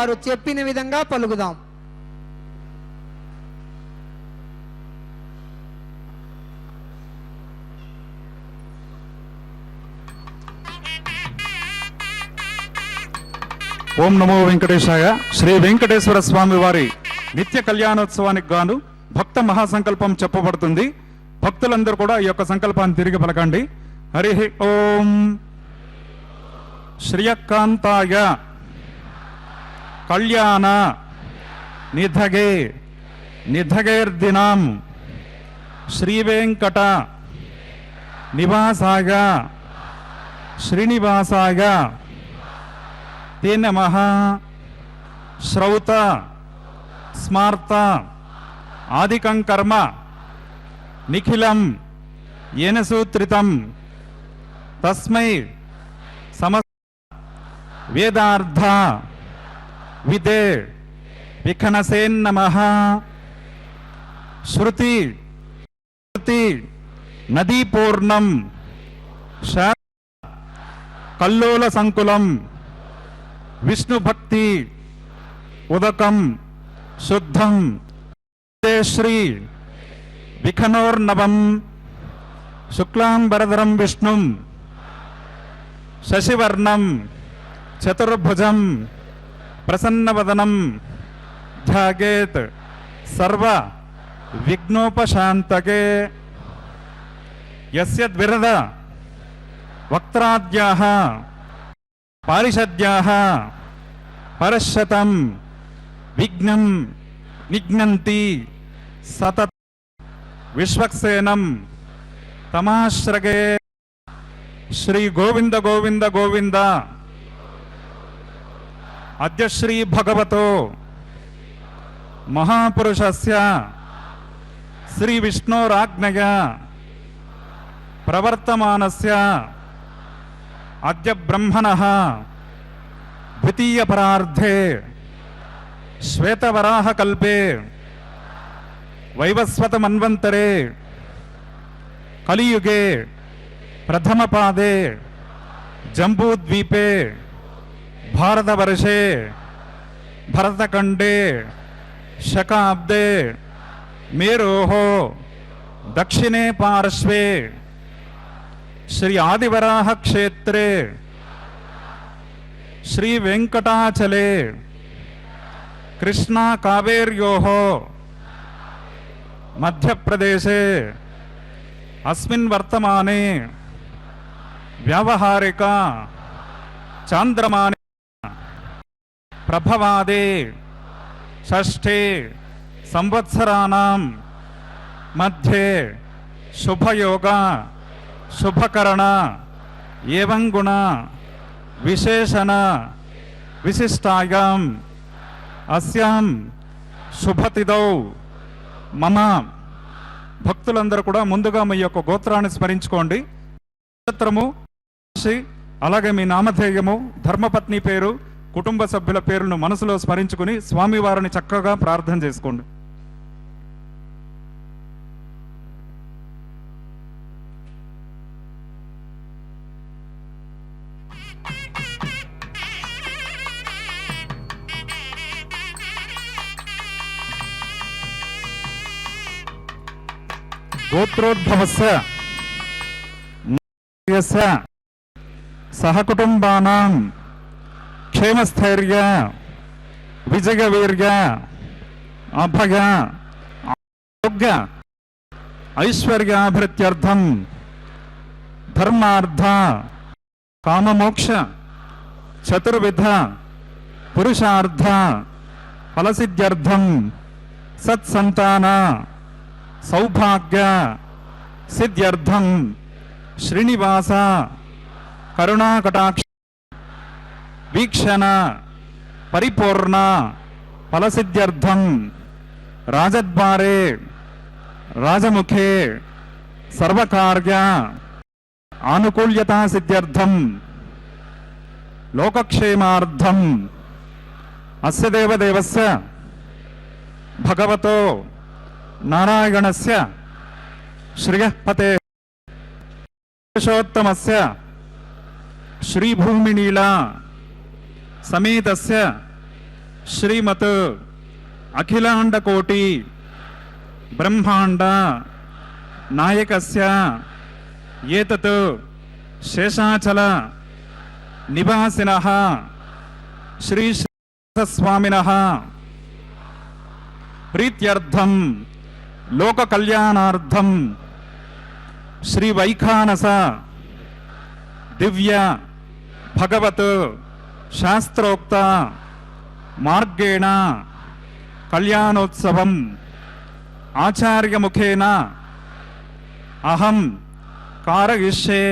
వారు చెప్పిన విధంగా పలుకుదాం. ఓం నమో వెంకటేశాయ. శ్రీ వెంకటేశ్వర స్వామి వారి నిత్య కళ్యాణోత్సవానికి గాను భక్త మహాసంకల్పం చెప్పబడుతుంది. భక్తులందరూ కూడా ఈ యొక్క సంకల్పాన్ని తిరిగి పలకండి. హరి ఓం శ్రియకాంతాయ కళ్యాణ నిధగే నిధగేర్దినాం శ్రీవేంకట నివాసాయ శ్రీనివాసాయ తే నమః. శ్రౌత స్మార్త ఆదికం కర్మ నిఖిలం ఏన సూత్రితం తస్మై సమస్త వేదార్థ విదే విఖనసేన్నమః. శృతి నదీపూర్ణం కల్లోల సంకులం విష్ణుభక్తి ఉదకం శుద్ధం శ్రీ విఖనోర్నవం శుక్లాంబరధరం విష్ణుం శశివర్ణం చతుర్భుజం ప్రసన్నవదనం ధ్యాయేత్ సర్వ విఘ్నోపశాంతకే. యస్య ద్విరద వక్త్రాద్యాః పారిషద్యాః పరశతం విఘ్నం నిఘ్నంతి సతత విశ్వక్సేనం తమాశ్రగే. శ్రీ గోవింద గోవింద గోవింద. అద్య శ్రీ భగవతో మహాపురుషస్య శ్రీ విష్ణోరాజ్ఞయ ప్రవర్తమానస్య అద్య బ్రహ్మణః ద్వితీయ పరార్ధే శ్వేతవరాహ కల్పే వైవస్వత మన్వంతరే కలియుగే ప్రథమ పాదే జంబూద్వీపే భారతవర్షే భరతఖండే శకాబ్దే మేరోః దక్షిణే పార్శ్వే శ్రీ ఆదివరాహ క్షేత్రే శ్రీ వెంకటాచలే కృష్ణా కావేర్యోః మధ్యప్రదేశే అస్మిన్ వర్తమానే వ్యావహారిక చాంద్రమానే ప్రభవాదే షష్ఠే సంవత్సరాణం మధ్యే శుభయోగ శుభకరణ ఏవం గుణ విశేషణ విశిష్టాయాం అస్యాం శుభతిథౌ మమ. భక్తులందరూ కూడా ముందుగా మీ యొక్క గోత్రాన్ని స్మరించుకోండి. నక్షత్రము, అలాగే మీ నామధేయము, ధర్మపత్ని పేరు, కుటుంబ సభ్యుల పేరును మనసులో స్మరించుకుని స్వామివారిని చక్కగా ప్రార్థన చేసుకోండి. గోత్రోద్భవస్య సహకుటుంబానాం క్షేమస్థైర్య విజయవీర్య అభయ ఆరోగ్య ఐశ్వర్యాభివృద్ధ్యర్థం ధర్మార్థ కామమోక్ష చతుర్విధ పురుషార్థ ఫలసిద్ధ్యర్థం సత్సంతాన సౌభాగ్య సిద్ధ్యర్థం శ్రీనివాస కరుణాకటాక్ష వీక్షణ పరిపూర్ణ ఫలసిద్ధ్యర్థం రాజద్వారే రాజముఖే సర్వకార్య ఆనుకూల్యతా సిద్ధ్యర్థం లోకక్షేమార్థం అస్య దేవదేవస్య భగవతో నారాయణస్య శ్రియఃపతే పురుషోత్తమస్య శ్రీభూమినీలా సమేతస్య శ్రీమత్ అఖిలాండ కోటి బ్రహ్మాండ నాయకస్య ఏతత్ శేషాచల నివాసినః శ్రీ స్వామినః ప్రీత్యర్థం లోక కళ్యాణార్థం శ్రీ వైఖానస దివ్య భగవత్ శాస్త్రోక్త మార్గేణ కళ్యాణోత్సవం ఆచార్యముఖేన అహం కారయిష్యే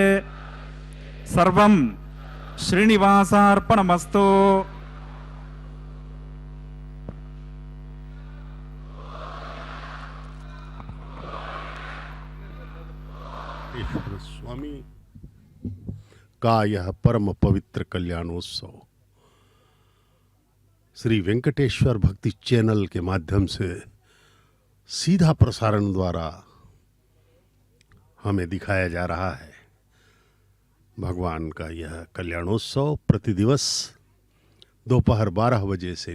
సర్వం శ్రీనివాసార్పణమస్తు. स्वामी का यह परम पवित्र कल्याणोत्सव श्री वेंकटेश्वर भक्ति चैनल के माध्यम से सीधा प्रसारण द्वारा हमें दिखाया जा रहा है. भगवान का यह कल्याणोत्सव प्रतिदिवस दोपहर 12 बजे से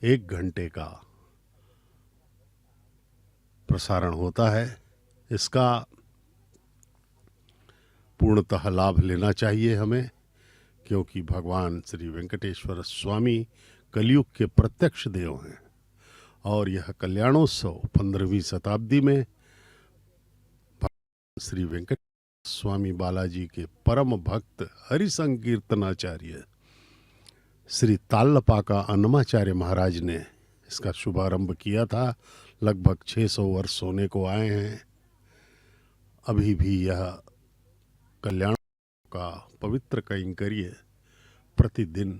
1 घंटे का प्रसारण होता है. इसका पूर्णतः लाभ लेना चाहिए हमें, क्योंकि भगवान श्री वेंकटेश्वर स्वामी कलयुग के प्रत्यक्ष देव हैं और यह कल्याणोत्सव 15वीं शताब्दी में श्री वेंकटेश्वर स्वामी बालाजी के परम भक्त हरि संकीर्तनाचार्य श्री ताल्लपाका अन्नमाचार्य महाराज ने इसका शुभारंभ किया था. लगभग 600 वर्ष होने को आए हैं. अभी भी यह कल्याण का पवित्र कैंकर्य प्रतिदिन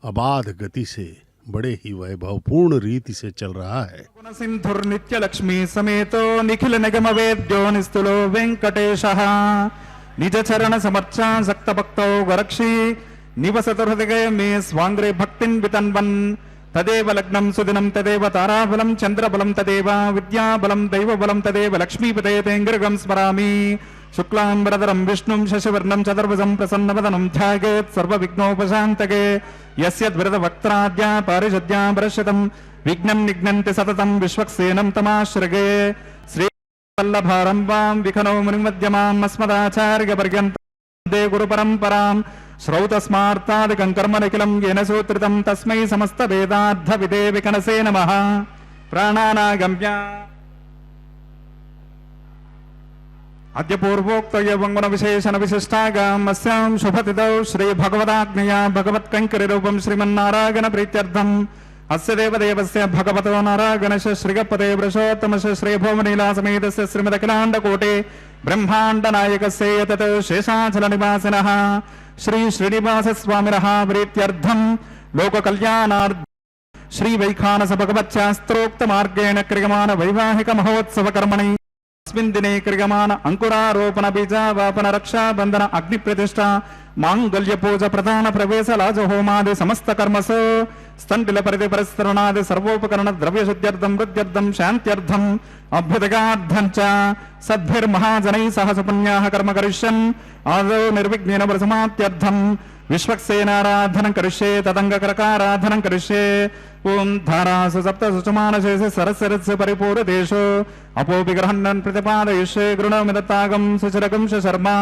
अबाध गति से बड़े ही वैभवपूर्ण रीति से चल रहा है. सिंधुर नित्य लक्ष्मी समेतो निखिल निगम वेद्यो निस्तुलो वेंकटेशः निज चरण समर्चा सक्त भक्तो गरक्षी निवसतु हृदये मे स्वांग्रे भक्तिं वितन्वन् तदेव लग्नं सुदिनं तदेव ताराबलं चंद्रबलं तदेव विद्याबलं दैवबलं तदेव लक्ष्मीपते तेङ्गृगं स्मरामि. शुक्लांबरधरं विष्णुं शशिवर्णं चतुर्भुजं प्रसन्नवदनं ध्यायेत् सर्वविघ्नोपशान्तये यस्यद्वृतवक्त्राद्या पारिषद्या परश्यतं विघ्नं निघ्नन्ति सततं विश्वक्सेनं तमाश्रये. श्रीवल्लभारम्भां विखनो मुनिमध्यमाम् अस्मदाचार्यपर्यन्तं वन्दे गुरुपरम्परां. श्रौतस्मार्तादिकं कर्म निखिलं येन सूत्रितं तस्मै समस्तवेदार्थविदे विकनसे नमः. प्राणानागम्य अद्य पूर्वोक्त वंगुण विशेषण विशिष्टागाम अस्यां शुभतिथौ श्री भगवदाज्ञया भगवत्कैंकर्यरूपं श्रीमन्नारायण प्रीत्यर्थम् अस्य देवदेवस्य भगवतो नारायणस्य श्रीगपते वृषोत्तमस्य श्रीभुवनीलासमेतस्य श्रीमदखिलाण्डकोटे ब्रह्माण्डनायकस्य एतत् शेषाचलनिवासिनः श्री श्रीनिवासस्वामिनः प्रीत्यर्थं लोककल्याणार्थं श्री वैखानस भगवच्छास्त्रोक्तमार्गेण क्रियमाण वैवाहिक महोत्सव कर्मणि अस्मिन् दिने क्रियमाण अंकुरारोपण बीजावापन रक्षा बंधन अग्नि प्रतिष्ठा मांगल्य पूजा प्रधान प्रवेश लाज होमादि समस्त कर्मसु स्तंडिल परिधि परिस्तरणादि सर्वोपकरण द्रव्य शुद्ध्यर्थं वृद्ध्यर्थं शान्त्यर्थं अभ्युदयार्थं च सद्भिर्महाजनैः सह सुपुण्याः कर्म करिष्यन् आदौ निर्विघ्नेन प्रसमाप्त्यर्थं विश्वक्सेनाराधनं करिष्ये तदङ्गकरकाराधनं करिष्ये. ओम धारासु सप्तसु चमानशेषे सरस्वरस्य परिपूर्णदेशो अपोपि ग्रहणन् प्रतिपादयिष्ये गृणमिदत्तागं सुचिरगं शर्मा.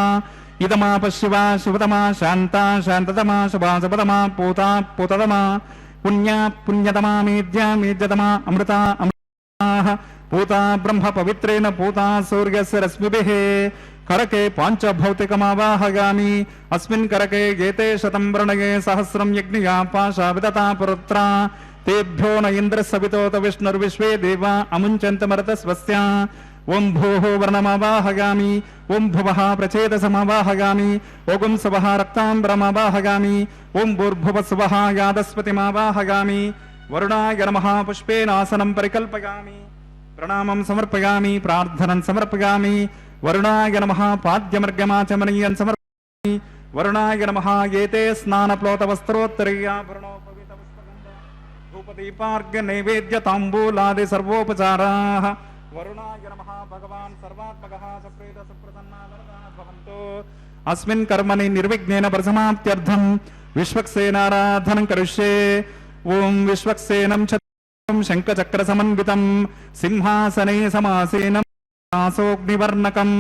इदमाप शिवा शिवतमा शान्ता शान्ततमा शुभा शुभतमा पूता पूततमा पुण्या पुण्यतमा मेद्या मेद्यतमा अमृता अमृताः पूता ब्रह्म पवित्रेण पूता सूर्यस्य रश्मिभिः. करके पांचभौतिकमावाहयामि अस्मिन् करके एते शतं वृणये सहस्रं यज्ञया पाशा विदता पुरुत्रा तेभ्यो न इन्द्रस्सवितोत विष्णुर्विश्वे देवा अमुञ्चन्तमर्तस्वस्या. ओं भूः वर्णमावाहयामि ओं भुवः प्रचेतसमावाहयामि ओं स्वः रक्ताम्बरमावाहयामि ओं भूर्भुवस्वः यादस्पतिमावाहयामि. वरुणाय नमः पुष्पेनासनं परिकल्पयामि प्रणामं समर्पयामि प्रार्थनं समर्पयामि. वरुणाय नमः पाद्यमर्घ्यमाचमनीयं समर्पयामि. वरुणाय नमः एते स्नानप्लोतवस्त्रोत्तरीयाभरणोपवीतपुष्पगन्ध धूपदीपार्घ्य नैवेद्य ताम्बूलादि सर्वोपचाराः. वरुणाय नमः भगवान् सर्वात्मकः सप्रेत सुप्रसन्ना वरदाः भवन्तु. अस्मिन् कर्मणि निर्विघ्नेन प्रसमाप्त्यर्थं विश्वक्सेनाराधनं करिष्ये। ओं विश्वक्सेनं चतुर्भुजं शङ्खचक्रसमन्वितं सिंहासने समासीनं आसोऽग्निवर्णकं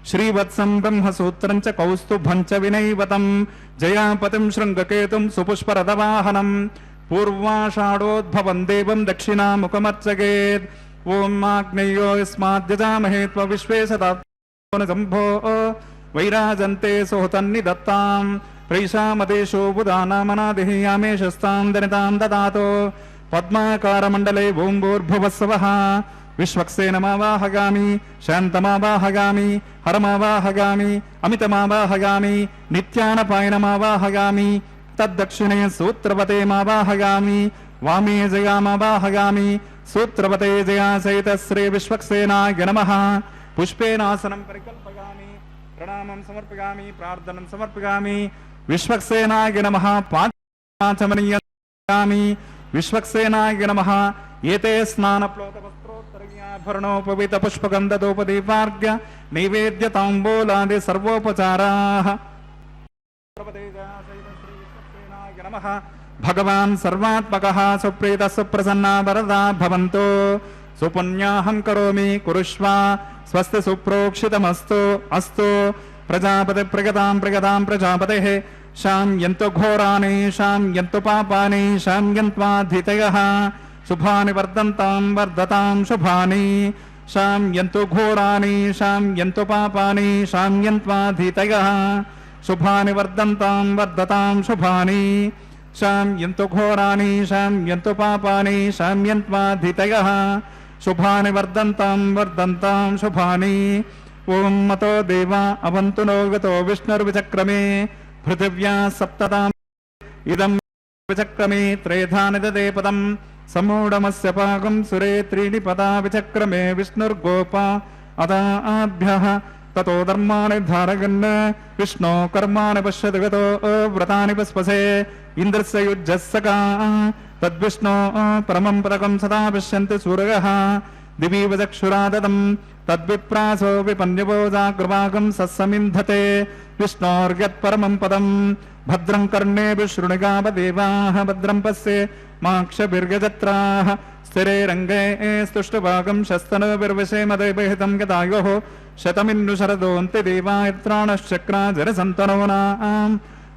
श्रीवत्सं ब्रह्मसूत्रं च कौस्तुभं च विनैवतं जयापतिं शृङ्गकेतुं सुपुष्परथवाहनं पूर्वाषाढोद्भवं देवं दक्षिणामुखमर्चयेत्। ओं आग्नेयो यस्माद्यजामहे त्वविश्वे सदात्मनजम्भो वैराजन्ते सोहतन्निदत्तां प्रैषामदेशो बुधानामनादिः यामेशस्तां दनितां ददातो पद्माकारमण्डले ओं भूर्भुवस्सवः विश्वक्सेनमावाहगामि शान्तमावाहगामि हरमावाहगामि अमितमावाहगामि नित्यानपायनमावाहगामि तद्दक्षिणे सूत्रवते मावाहगामि वामे जयामावाहगामि सूत्रवते जया सहित श्री विश्वक्सेनाय नमः। पुष्पेनासनं परिकल्पयामि प्रणामं समर्पयामि प्रार्थनं समर्पयामि। विश्वक्सेनाय नमः। पाचमनीयामि विश्वक्सेनाय नमः। एते स्नानप्लोतवस्त्रोत्तरीयाभरणोपवीत पुष्पगन्धदोपदीपार्घ्य नैवेद्य ताम्बूलादि सर्वोपचाराः। भगवान् सर्वात्मकः सुप्रीतः सुप्रसन्ना वरदा भवन्तु। सुपुण्याहं करोमि कुरुष्व स्वस्ति सुप्रोक्षितमस्तु अस्तु। प्रजापति प्रगतां प्रजापतेः शाम्यन्तु घोराणि शाम्यन्तु पापानि शाम्यन्त्वाधितयः। शुभानि वर्धन्तां वर्धतां शुभानि शाम्यन्तु घोराणि शाम्यन्तु पापानि शाम्यन्त्वाधितयः। शुभानि वर्धन्तां वर्धतां शुभानि शाम्यन्तु घोराणि शाम्यन्तु पापानि शाम्यन्त्वाधितयः। शुभानि वर्धन्तां वर्धन्तां शुभानि। ओं मतो देवा अवन्तु नो गतो विष्णुर्विचक्रमे पृथिव्या सप्तताम् इदं विचक्रमे त्रेधानि ददे पदं समूढमस्य पाकं सुरे त्रीणि पदा विचक्रमे विष्णुर्गोपा अदाभ्यः ततो धर्माणि धारयन् विष्णो कर्माणि पश्यति गतो व्रतानि पुष्पसे इन्द्रस्य युज्यस्सका तद्विष्णो परमं पदकं सदा पश्यन्ति सूरयः दिवि वचक्षुरादतं तद्विप्रासो विपन्यवोजाग्रवागं सस्समिन्धते विष्णोर्यत्परमं पदं भद्रं कर्णेभिः शृणुगावदेवाः भद्रं पश्ये माक्षभिर्गजत्राः स्थिरेरङ्गे स्तुष्टभागं शस्तनविर्विषेमदेवहितं गदायोः शतमिन्नु शरदोऽन्ति देवायत्राणश्चक्रा जरसन्तनूनां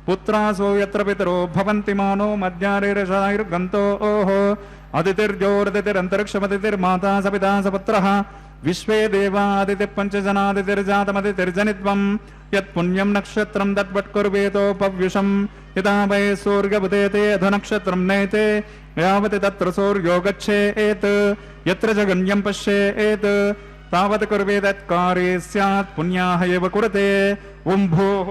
पुत्रासो यत्र पितरो भवन्ति मानो मध्यारेरशायुर्गन्तोः अदितिर्जोरदितिरन्तरिक्षमदितिर्माता सपिता सपुत्रः विश्वे देवादितिः पञ्चजनादितिर्जातमदितिर्जनित्वं यत्पुण्यं नक्षत्रं तद्वट्कुर्वेतोपव्युषं यदा वै सूर्यबुधेते अधनक्षत्रं नयते यावत् तत्र सूर्यो गच्छेत् यत्र जगन्यं पश्येत् तावत् कुर्वे तत्कार्ये स्यात् पुण्याः एव कुरुते। ओं भोः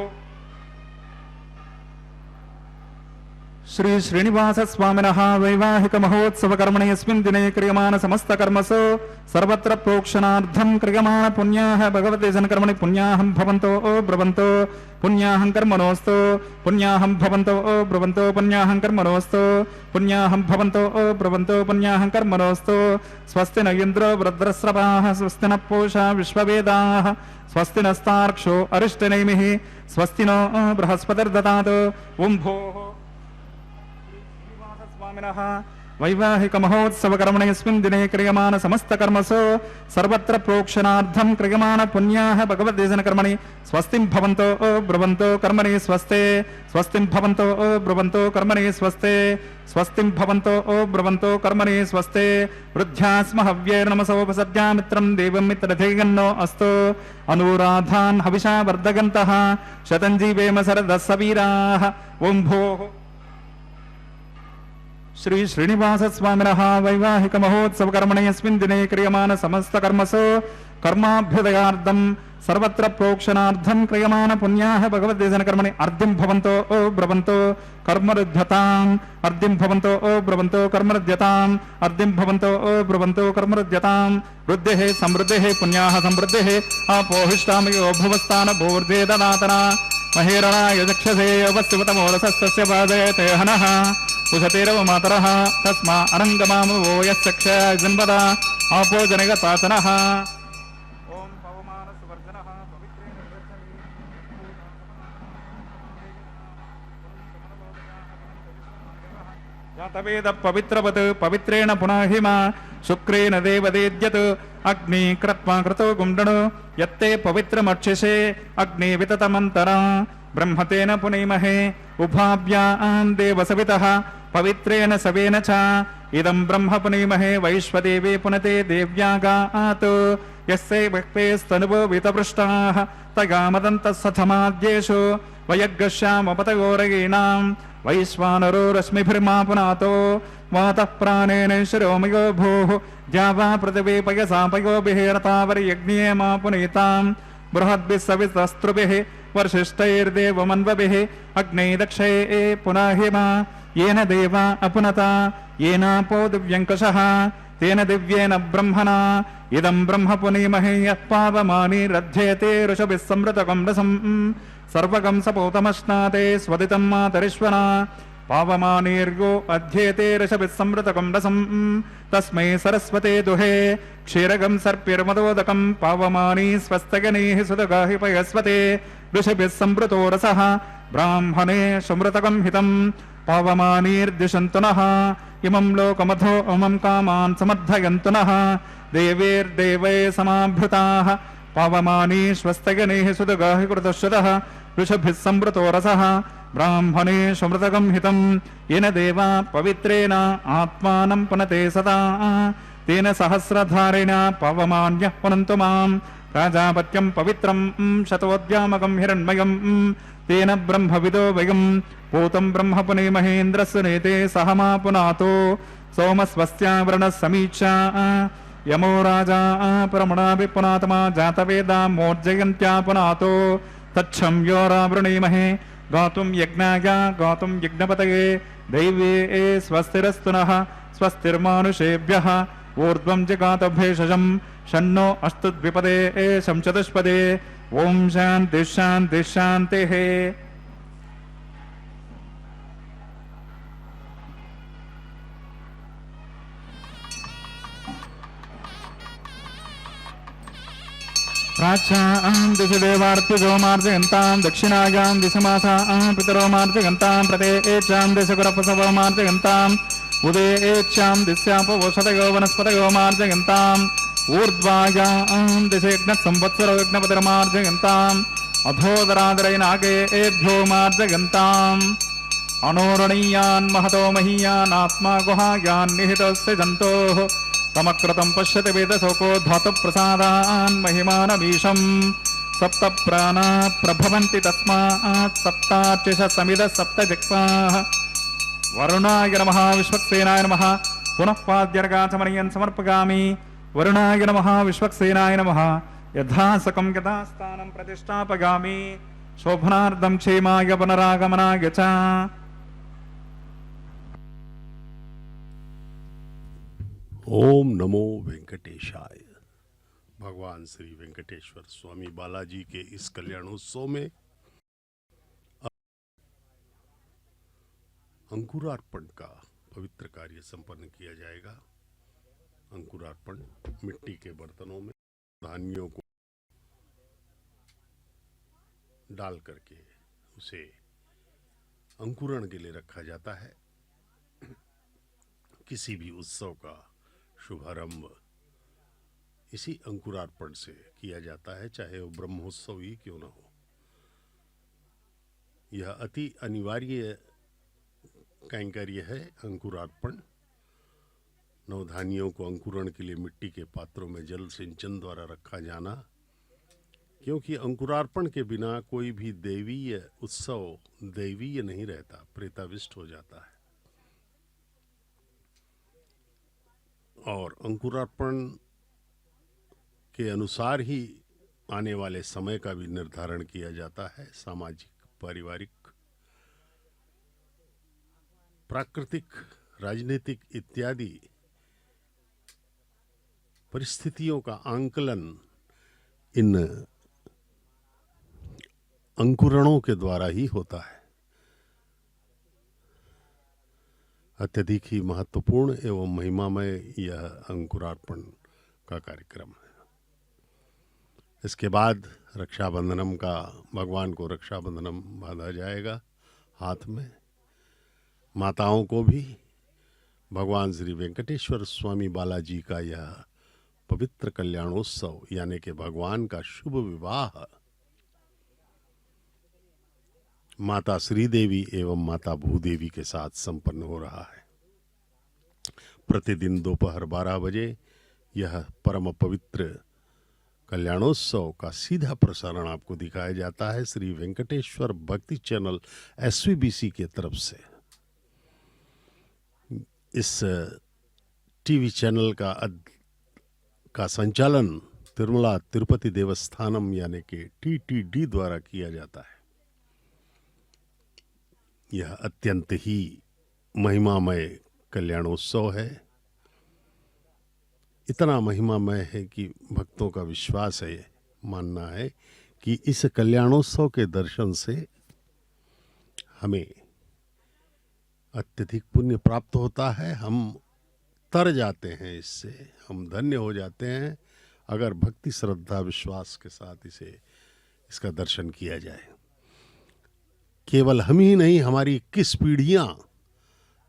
श्री श्रीनिवास स्वामिनः वैवाहिक महोत्सव कर्मणि यस्मिन् दिने क्रियमाण समस्त कर्मसु सर्वत्र प्रोक्षणार्थं क्रियमाण पुण्याः भगवते जनकर्मणि पुण्याहं भवन्तो ब्रुवन्तो पुण्याहं कर्मणोऽस्तु पुण्याहं भवन्तो ब्रुवन्तो पुण्याहं कर्मणोऽस्तु पुण्याहं भवन्तो ब्रुवन्तो पुण्याहं कर्मणोऽस्तु। स्वस्ति न इन्द्रो वृद्रस्रवाः स्वस्ति न पूषा विश्ववेदाः स्वस्ति नस्तार्क्ष्यो अरिष्टनेमिः स्वस्ति नो बृहस्पतिर्ददातु। ओं भोः वैवाहिक महोत्सव कर्मणि यस्मिन् दिने क्रियमाण समस्त कर्मसु सर्वत्र प्रोक्षणार्थं क्रियमाण पुण्याः भगवते जनकर्मणि स्वस्तिं भवन्तो ब्रुवन्तो कर्मणि स्वस्ते स्वस्तिं भवन्तो ब्रुवन्तो कर्मणि स्वस्ते स्वस्तिं भवन्तो ब्रुवन्तो कर्मणि स्वस्ते। वृद्ध्यास्म हव्यैर्नमसोपसद्या मित्रं देवं मित्रधेयन्नो अस्तु अनुराधान् हविषा वर्धगन्तः शतं जीवेम शरदः सवीराः। ओं भोः श्री श्रीनिवास स्वामिनः वैवाहिक महोत्सव कर्मणि यस्मिन् दिने क्रियमाण समस्त कर्मसु कर्माभ्युदयार्थं सर्वत्र प्रोक्षणार्थं क्रियमाण पुण्याः भगवते जनकर्मणि अर्धिं भवन्तो ब्रुवन्तो कर्मरुध्यताम् अर्धिं भवन्तो ब्रुवन्तो कर्मरुध्यताम् अर्धिं भवन्तो ब्रुवन्तो कर्मरुध्यताम्। वृद्धिः समृद्धिः पुण्याः समृद्धिः आपोहिष्टामयो भुवस्तान भूर्धे ददातना महेरणा यजक्षसे वस्तिवतमोरसस्तस्य पादयते हनः उशतेरव मातरः तस्मा अनङ्गमामवो यस्य क्षय जन्मदा आपो जनगतातनः। ओं पवमानसुवर्जनः पवित्रेण जातवेद पवित्रवत् पवित्रेण पुनाहिमा शुक्रेण देवदेद्यत् अग्नि कृत्वा कृतो गुण्डणो यत्ते पवित्रमक्षसे अग्नि विततमन्तरा ब्रह्मतेन पुनीमहे उभाभ्यां देवसवितः पवित्रेण सवेन च इदं ब्रह्म पुनीमहे वैश्वदेवे पुनते देव्यागात् यस्यै वक्पेस्तनुवो वितपृष्टाः तगामदन्तः वयग्गश्यामपतयोरगीणां वैश्वानरो रश्मिभिर्मा पुनातो वातः प्राणेन शिरोमयो भूः द्यावा पृथिवी पयसा पयोभिः रतावर्यज्ञे मा पुनीतां बृहद्भिः सवितस्त्रुभिः वर्षिष्ठैर्देवमन्वभिः अग्ने दक्षये पुनाहिमा येन देवा अपुनता येनापो दिव्यङ्कषः तेन दिव्येन ब्रह्मणा इदं ब्रह्म पुनीमहे यः पावमानी रध्येते ऋषभिः संवृतकं रसम् सर्वगं सपोतमश्नाते स्वदितं मातरिश्वना पावमानीर्यो अध्येते ऋषभिः संवृतकं रसम् तस्मै सरस्वते दुहे क्षीरगं सर्पिर्मदोदकं पावमानी स्वस्तगणैः सुदगाहि पयस्वते ऋषभिः संवृतो रसः ब्राह्मणे समृतकं हितं पावमानीर्दिशन्तु नः इमं लोकमथो अमं कामान् समर्थयन्तु नः देवैर्देवै समाभृताः पावमानी स्वस्तगणैः सुदगाहि कृतश्रुतः ऋषभिः संवृतो रसः ब्राह्मणे समृतकं हितं येन देवा पवित्रेण आत्मानं पुनते सदा तेन सहस्रधारेण पावमान्यः पुनन्तु मां प्राजापत्यं पवित्रं शतोद्यामकं हिरण्मयं तेन ब्रह्मविदो वयं पूतं ब्रह्म पुनीमहेन्द्रस्य नेते सह मा पुनातो सोमस्वस्यावरणः समीक्षा यमो राजा परमणाभिपुनात्मा जातवेदा मोर्जयन्त्या पुनातो तच्छं योरावृणीमहे गातुं यज्ञाय गातुं यज्ञपतये दैवे स्वस्तिरस्तु नः स्वस्तिर्मानुषेभ्यः ऊर्ध्वं जगात भेषजं षण्णो अस्तु द्विपदे शं चतुष्पदे ओम शांति शांति शांति है। प्राच्यां दिशि देवार्तिजो मार्जयन्तां दक्षिणायां दिशि मासां पितरो मार्जयन्तां प्रतेच्यां दिशि गुरपसवो मार्जयन्ताम् उदेच्यां दिश्यापवोषधयो वनस्पतयो मार्जयन्ताम् ऊर्ध्वायां दिशि यज्ञसंवत्सरो यज्ञपतिर्मार्जयन्ताम् अधोदरादरैनागेभ्यो मार्जयन्ताम् अनोरणीयान् महतो महीयान् आत्मा गुहायान् निहितस्य जन्तोः तमकृतं पश्यति वेदशोको धातुप्रसादान् महिमानमीशम् सप्त प्राणा प्रभवन्ति तस्मात् सप्तार्चिष समिद सप्त जिह्वाः वरुणाय नमः विश्वक्सेनाय नमः पुनः पाद्यर्गाचमनीयन् समर्पयामि वरुणाय नमः विश्वक्सेनाय नमः यथासकं यथास्थानं प्रतिष्ठापयामि शोभनार्धं क्षेमाय पुनरागमनाय च। ओम नमो वेंकटेशाय। भगवान श्री वेंकटेश्वर स्वामी बालाजी के इस कल्याणोत्सव में अंकुरार्पण का पवित्र कार्य संपन्न किया जाएगा। अंकुरार्पण मिट्टी के बर्तनों में धान्यों को डाल करके उसे अंकुरण के लिए रखा जाता है। किसी भी उत्सव का शुभारंभ इसी अंकुरार्पण से किया जाता है, चाहे वो ब्रह्मोत्सव ही क्यों ना हो। यह अति अनिवार्य कैंकर्य है अंकुरार्पण। नवधान्यों को अंकुरण के लिए मिट्टी के पात्रों में जल सिंचन द्वारा रखा जाना, क्योंकि अंकुरार्पण के बिना कोई भी दैवीय उत्सव दैवीय नहीं रहता, प्रेताविष्ट हो जाता है। और अंकुरार्पण के अनुसार ही आने वाले समय का भी निर्धारण किया जाता है। सामाजिक, पारिवारिक, प्राकृतिक, राजनीतिक इत्यादि परिस्थितियों का आंकलन इन अंकुरणों के द्वारा ही होता है। अत्यधिक ही महत्वपूर्ण एवं महिमामय यह अंकुरार्पण का कार्यक्रम है। इसके बाद रक्षाबंधनम का, भगवान को रक्षाबंधनम बांधा जाएगा हाथ में। माताओं को भी भगवान श्री वेंकटेश्वर स्वामी बालाजी का यह पवित्र कल्याणोत्सव यानी कि भगवान का शुभ विवाह माता श्रीदेवी एवं माता भूदेवी के साथ संपन्न हो रहा है। प्रतिदिन दोपहर 12 बजे यह परम पवित्र कल्याणोत्सव का सीधा प्रसारण आपको दिखाया जाता है श्री वेंकटेश्वर भक्ति चैनल SVBC के तरफ से। इस टीवी चैनल का संचालन तिरुमला तिरुपति देवस्थानम यानी कि TTD द्वारा किया जाता है। यह अत्यंत ही महिमामय कल्याणोत्सव है। इतना महिमामय है कि भक्तों का विश्वास है, मानना है कि इस कल्याणोत्सव के दर्शन से हमें अत्यधिक पुण्य प्राप्त होता है। हम तर जाते हैं, इससे हम धन्य हो जाते हैं अगर भक्ति श्रद्धा विश्वास के साथ इसका दर्शन किया जाए। केवल हम ही नहीं, हमारी 21 पीढ़ियां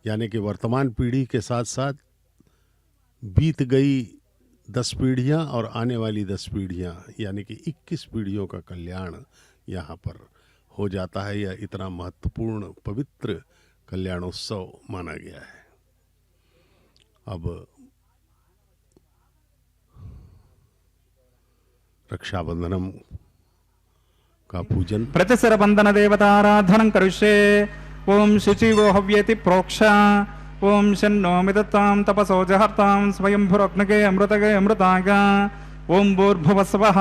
यानी कि वर्तमान पीढ़ी के साथ साथ बीत गई 10 पीढ़ियां और आने वाली 10 पीढ़ियां यानी कि 21 पीढ़ियों का कल्याण यहाँ पर हो जाता है। यह इतना महत्वपूर्ण पवित्र कल्याणोत्सव माना गया है। अब रक्षाबंधनम का पूजन प्रतिशिर बंधन देवताराधनं करिष्ये। ओम शुचिवो हव्येति प्रोक्षा। ओम शन्नो मिदतां तपसो जहर्तां स्वयंभुरग्नगे अमृतगे अमृतागा। ओम भूर्भुवस्वः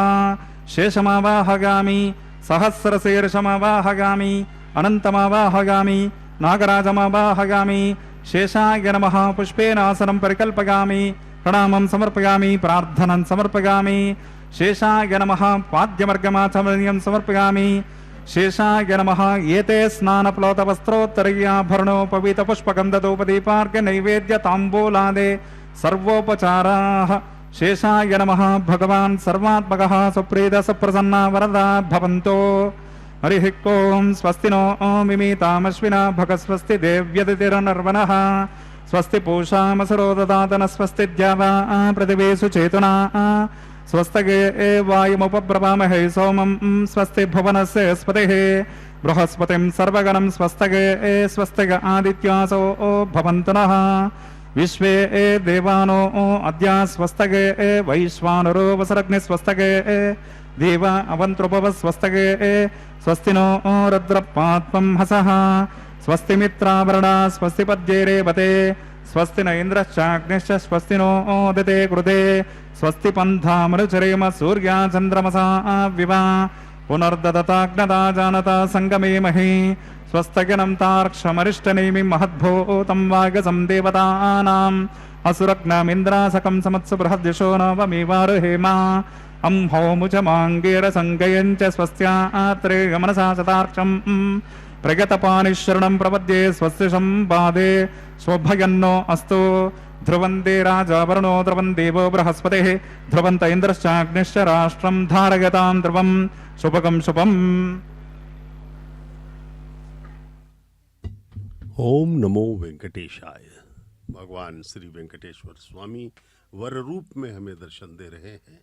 शेषमावाहगामि सहस्रशीर्षमावाहगामि अनन्तमावाहगामि नागराजमावाहगामि। शेषाय नमः पुष्पेनासनं परिकल्पयामि प्रणामं समर्पयामि प्रार्थनं समर्पयामि। शेषाय नमः पाद्यमर्गमाचमनीयं समर्पयामि। शेषाय नमः एते स्नानप्लोतवस्त्रोत्तरीयाभरणोपवीतपुष्पगन्धधूपदीपार्घ्य नैवेद्यताम्बूलादे सर्वोपचाराः। शेषाय नमः भगवान् सर्वात्मकः सुप्रीतः सुप्रसन्ना वरदा भवन्तो। हरिः ओं स्वस्ति नो मिमीतामश्विना भगस्वस्ति देव्यतिथिरनर्वणः। स्वस्ति पूषामसरो ददातन स्वस्ति द्यावा पृथिवीषु चेतना। स्वस्तगे वायुमुपब्रवामहे सोमं स्वस्ति भुवनस्य स्पतिः बृहस्पतिं सर्वगणं स्वस्तगे स्वस्तिग आदित्यासो भवन्तु नः। विश्वे देवानो अद्या स्वस्तगे वैश्वानरो वसरग्नि स्वस्तगे देवा अवन्त्रुपव स्वस्तगे। स्वस्ति नो रुद्रपात्मं हसः स्वस्ति मित्रावरणा स्वस्ति पद्ये रेवते। स्वस्ति न इन्द्रश्चाग्निश्च स्वस्ति नो उदिते कृते। स्वस्ति पन्थामनुचरेम सूर्या चन्द्रमसा विवा पुनर्ददताग्नदा जानता सङ्गमे महि। स्वस्तगनं तार्क्षमरिष्टनेमि महद्भूतं वागसं देवतानाम् असुरग्नमिन्द्रासकं समत्सु बृहद्यशो नवमेवारुहेमा। अंहोमुचमाङ्गेरसङ्गयं च स्वस्त्यात्रे गमनसा शतार्क्षम् प्रगतपानिशरणं प्रपद्ये स्वस्य सम्पादे शोभयन्नो अस्तु। ध्रुवन्ते राजा वरुणो ध्रुवन् देवो बृहस्पतिः ध्रुवन्त इन्द्रश्चाग्निश्च राष्ट्रं धारयतां ध्रुवं शुभकं शुभम्। ओम नमो वेंकटेशाय। भगवान श्री वेंकटेश्वर स्वामी वर रूप में हमें दर्शन दे रहे हैं।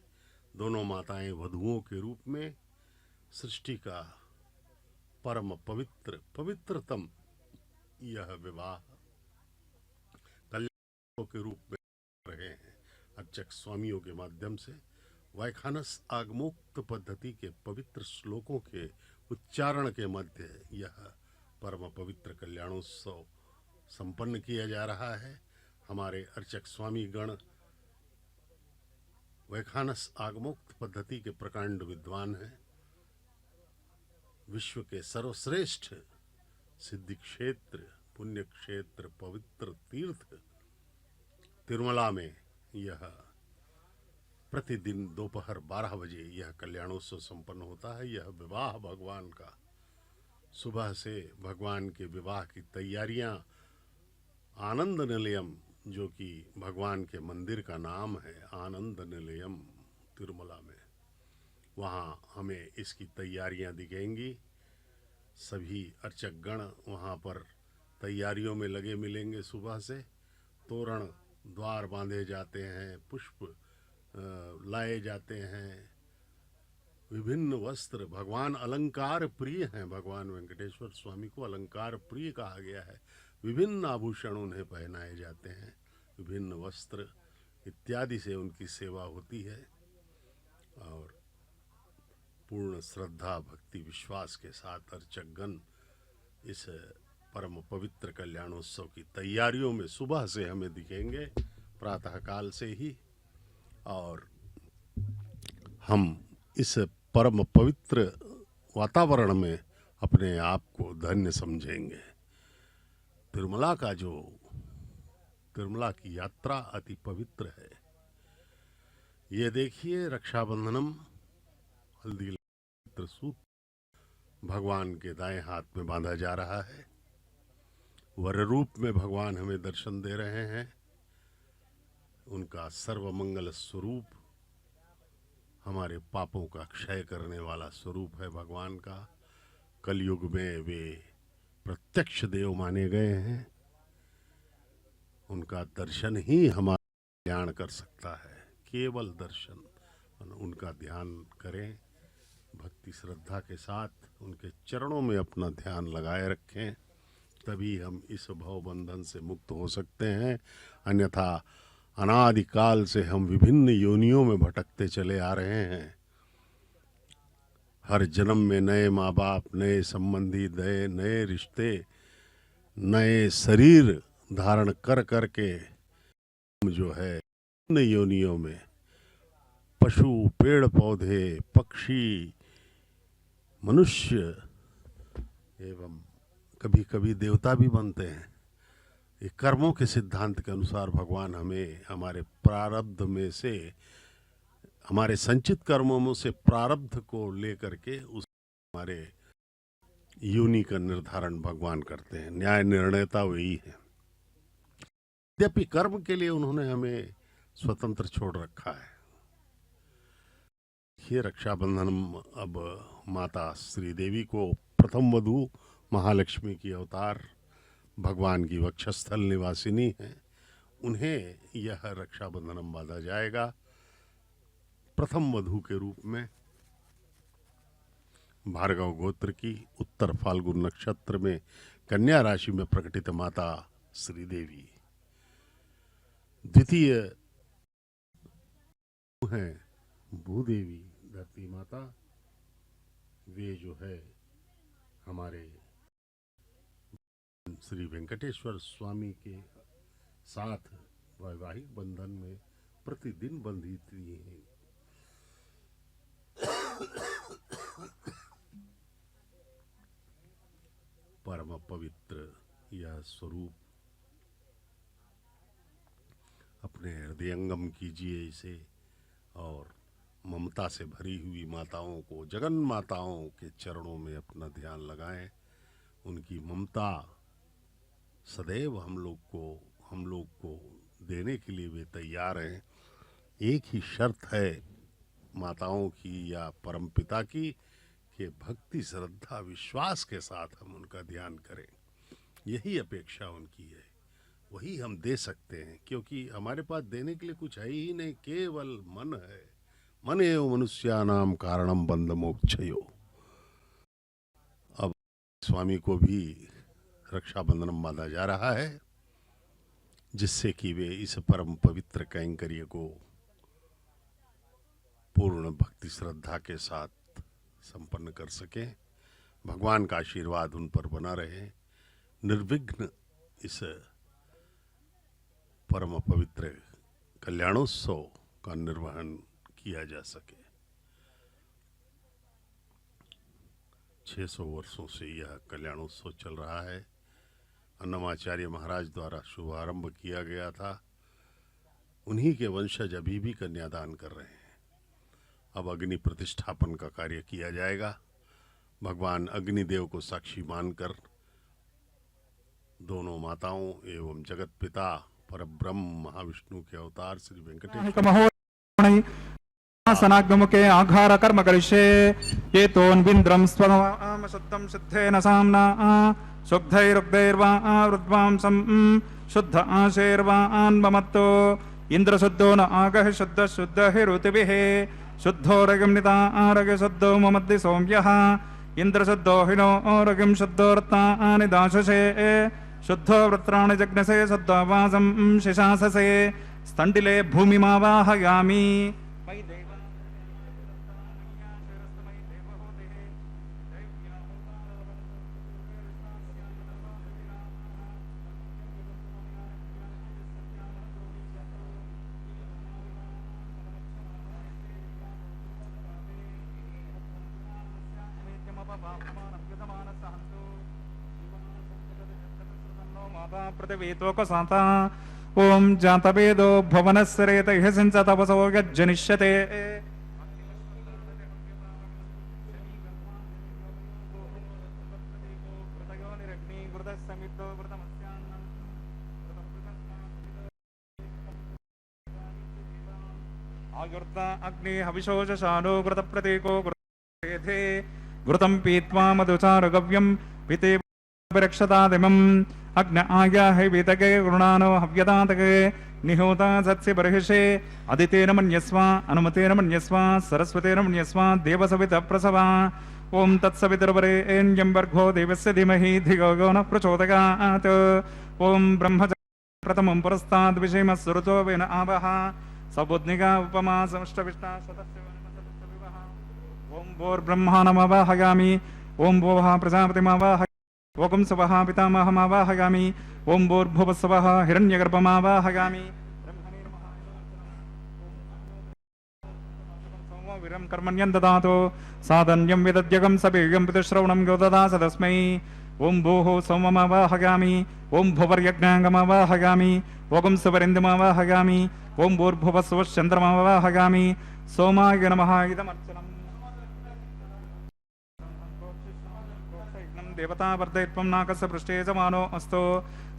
दोनों माताएं वधुओं के रूप में सृष्टि का परम पवित्रतम यह विवाह कल्याण के रूप में रहे हैं। अर्चक स्वामियों के माध्यम से वैखानस आगमोक्त पद्धति के पवित्र श्लोकों के उच्चारण के मध्य यह परम पवित्र कल्याणोत्सव संपन्न किया जा रहा है। हमारे अर्चक स्वामी गण वैखानस आगमोक्त पद्धति के प्रकांड विद्वान हैं। विश्व के सर्वश्रेष्ठ सिद्धि क्षेत्र पुण्य क्षेत्र पवित्र तीर्थ तिरुमला में यह प्रतिदिन दोपहर 12 बजे यह कल्याणोत्सव संपन्न होता है। यह विवाह भगवान का सुबह से भगवान के विवाह की तैयारियां आनंद निलयम जो कि भगवान के मंदिर का नाम है आनंद निलयम तिरुमला में, वहाँ हमें इसकी तैयारियां दिखेंगी। सभी अर्चक गण वहाँ पर तैयारियों में लगे मिलेंगे सुबह से तोरण द्वार बांधे जाते हैं, पुष्प लाए जाते हैं, विभिन्न वस्त्र। भगवान अलंकार प्रिय हैं। भगवान वेंकटेश्वर स्वामी को अलंकार प्रिय कहा गया है। विभिन्न आभूषण उन्हें पहनाए जाते हैं, विभिन्न वस्त्र इत्यादि से उनकी सेवा होती है और पूर्ण श्रद्धा भक्ति विश्वास के साथ अर्चकगण इस परम पवित्र कल्याणोत्सव की तैयारियों में सुबह से हमें दिखेंगे, प्रातःकाल से ही। और हम इस परम पवित्र वातावरण में अपने आप को धन्य समझेंगे। तिरुमला की यात्रा अति पवित्र है। ये देखिए, रक्षाबंधनम हल्दी पवित्र सूत्र भगवान के दाएं हाथ में बांधा जा रहा है। वर रूप में भगवान हमें दर्शन दे रहे हैं। उनका सर्वमंगल स्वरूप, हमारे पापों का क्षय करने वाला स्वरूप है भगवान का। कलयुग में वे प्रत्यक्ष देव माने गए हैं। उनका दर्शन ही हमारा कल्याण कर सकता है, केवल दर्शन। उनका ध्यान करें भक्ति श्रद्धा के साथ, उनके चरणों में अपना ध्यान लगाए रखें, तभी हम इस भवबंधन से मुक्त हो सकते हैं। अन्यथा अनादिकाल से हम विभिन्न योनियों में भटकते चले आ रहे हैं। हर जन्म में नए माँ बाप, नए संबंधी, नए रिश्ते, नए शरीर धारण कर करके हम जो है विभिन्न योनियों में पशु, पेड़ पौधे, पक्षी, मनुष्य एवं कभी कभी देवता भी बनते हैं। ये कर्मों के सिद्धांत के अनुसार भगवान हमें हमारे प्रारब्ध में से, हमारे संचित कर्मों में से प्रारब्ध को लेकर के उस हमारे योनि का निर्धारण भगवान करते हैं। न्याय निर्णयता वही है। यद्यपि कर्म के लिए उन्होंने हमें स्वतंत्र छोड़ रखा है। ये रक्षाबंधन अब माता श्री देवी को प्रथम वधू महालक्ष्मी की अवतार भगवान की वक्षस्थल निवासिनी है, उन्हें यह रक्षाबंधनम बांधा जाएगा। प्रथम वधू के रूप में भार्गव गोत्र की उत्तर फाल्गुन नक्षत्र में कन्या राशि में प्रकटित माता श्री देवी। द्वितीय है भूदेवी धरती माता। वे जो है हमारे श्री वेंकटेश्वर स्वामी के साथ वैवाहिक बंधन में प्रतिदिन बंधित हैं। परम पवित्र यह स्वरूप अपने हृदयंगम कीजिए इसे, और ममता से भरी हुई माताओं को, जगन माताओं के चरणों में अपना ध्यान लगाएं। उनकी ममता सदैव हम लोग को देने के लिए वे तैयार हैं। एक ही शर्त है माताओं की या परमपिता की कि भक्ति श्रद्धा विश्वास के साथ हम उनका ध्यान करें। यही अपेक्षा उनकी है, वही हम दे सकते हैं, क्योंकि हमारे पास देने के लिए कुछ है ही नहीं, केवल मन है। मन एव मनुष्यानाम कारणम बंध मोक्षयो। अब स्वामी को भी रक्षाबंधनम बांधा जा रहा है, जिससे कि वे इस परम पवित्र कैंकर्य को पूर्ण भक्ति श्रद्धा के साथ संपन्न कर सकें। भगवान का आशीर्वाद उन पर बना रहे, निर्विघ्न इस परम पवित्र कल्याणोत्सव का निर्वहन किया जा सके। 600 वर्षों से यह कल्याणोत्सव चल रहा है। अन्नमाचार्य महाराज द्वारा शुभारंभ किया गया था। उन्हीं के वंशज अभी भी कन्यादान कर रहे हैं। अब अग्नि प्रतिष्ठापन का कार्य किया जाएगा। भगवान अग्निदेव को साक्षी मानकर दोनों माताओं एवं जगत पिता परब्रह्म महाविष्णु के अवतार श्री वेंकटेश्वर सनागमुखे आघार कर्म करिष्ये ये तोन्विन्द्रं स्वम शुद्धं सिद्धेन साम्ना सुग्धैरुग्धैर्वा रुद्वांसं शुद्ध आशीर्वान् ममत्तो इंद्रशुद्धो न आगः शुद्ध शुद्ध हि ऋतुभिः शुद्धो रगिं निता आरगि शुद्धो ममद्दि सौम्यः इंद्रशुद्धो हिनो रगिं शुद्धो रत्नानि दाशसे शुद्धो वृत्राणि जग्नसे शुद्धो वासं शिशाससे स्तण्डिले भूमिमावाहयामि प्रतिवेतोकसाता ओम जातवेदो भवनस्सरेत ह्यसिंच तपसो यज्जनिष्यते आयुर्ता अग्नि हविषोषशानो घृतप्रतीको घृते घृतं पीत्वा मधुचारुगव्यं पिते रक्षतादिमम् अग्न आयाहि वीतके गुणानो हव्यतातके निहोता सत्स्य बर्हिषे अदितेन मन्यस्व अनुमतेन मन्यस्व सरस्वतेन मन्यस्व देवसवितः प्रसवा ओम तत्सवितुर्वरेण्यं भर्गो देवस्य धीमहि धियो यो नः प्रचोदयात् ओम ब्रह्म प्रथमं पुरस्ताद् विषयमस्सुरुतो वेन आवः सबुद्निका उपमा समष्टविष्टा शतस्य वनमसदस्य ओम भोर्ब्रह्माणमवाहयामि ओम भोः प्रजापतिमवाहयामि ओम सवः पितामहमावाहयामि ओम भूर्भुवस्सवः हिरण्यगर्भमावाहयामि वीरं कर्मण्यं ददातु साधन्यं विदद्यगं सपेयं पितृश्रवणं यो ददास तस्मै ओम भूः सोममावाहयामि ओम भुवर्यज्ञाङ्गमावाहयामि ओम सुवरिन्दमावाहयामि ओम भूर्भुवस्सवश्चन्द्रमावाहयामि सोमाय नमः इदमर्चनम् देवता वर्धयित्वं नाकस्य पृष्ठे जमानो अस्तु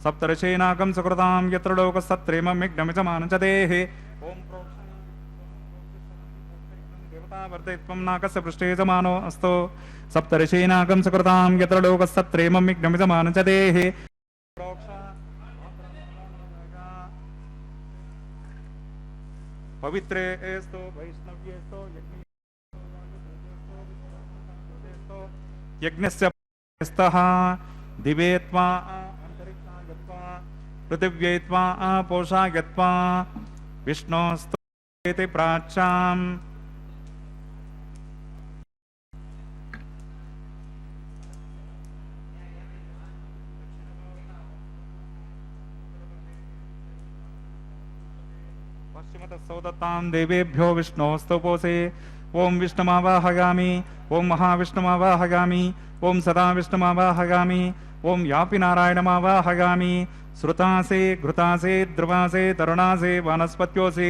सप्तर्षे नाकं सुकृतां यत्र लोकस्तत्रेमं यज्ञमिजमानं च देहे ओम देवता वर्धयित्वं नाकस्य पृष्ठे जमानो अस्तु सप्तर्षे नाकं सुकृतां यत्र लोकस्तत्रेमं यज्ञमिजमानं च देहे पवित्रे एस्तो वैष्णव्येस्तो यज्ञस्य स्तः दिवे त्वा अंतरिक्षा गत्वा पृथिव्यै त्वा पोषा गत्वा विष्णोस्ते प्राच्याम् पश्चिमतः सौदत्तां देवेभ्यो विष्णोस्तु पोषे ओम विष्णुमावाहयामि ओम महाविष्णुमावाहयामि ओम सदा विष्णुमावाहयामि ओम यापि नारायणमावाहयामि श्रुतासे घृतासे ध्रुवासे तरुणासे वनस्पत्योसे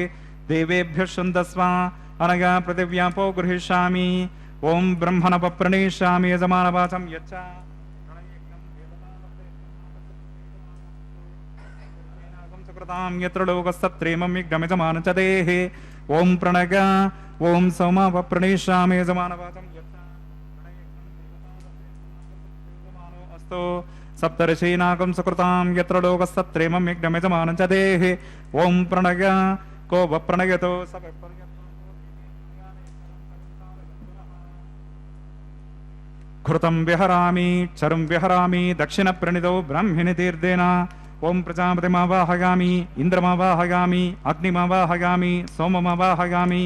देवेभ्यः शुन्दस्व अनया पृथिव्यापो गृहीष्यामि ओम ब्रह्मणप्रणेष्यामि यजमानवाचं यच्च सुकृतां यत्र लोकस्तत्रेमं यज्ञमिजमानं च देहे ओम प्रणय ओम सोमावप्रणेष्यामि यजमानवाचं सप्तर्षि नाकं सुकृतां यत्र लोकस्तत्रेमं यज्ञमिजमानं च देहे ओम प्रणय को वप्रणयतो घृतं विहरामि चरुं विहरामि दक्षिणप्रणितो ब्राह्मणि तीर्थेन ओम प्रजापतिमावाहयामि इंद्रमावाहयामि अग्निमावाहयामि सोममावाहयामि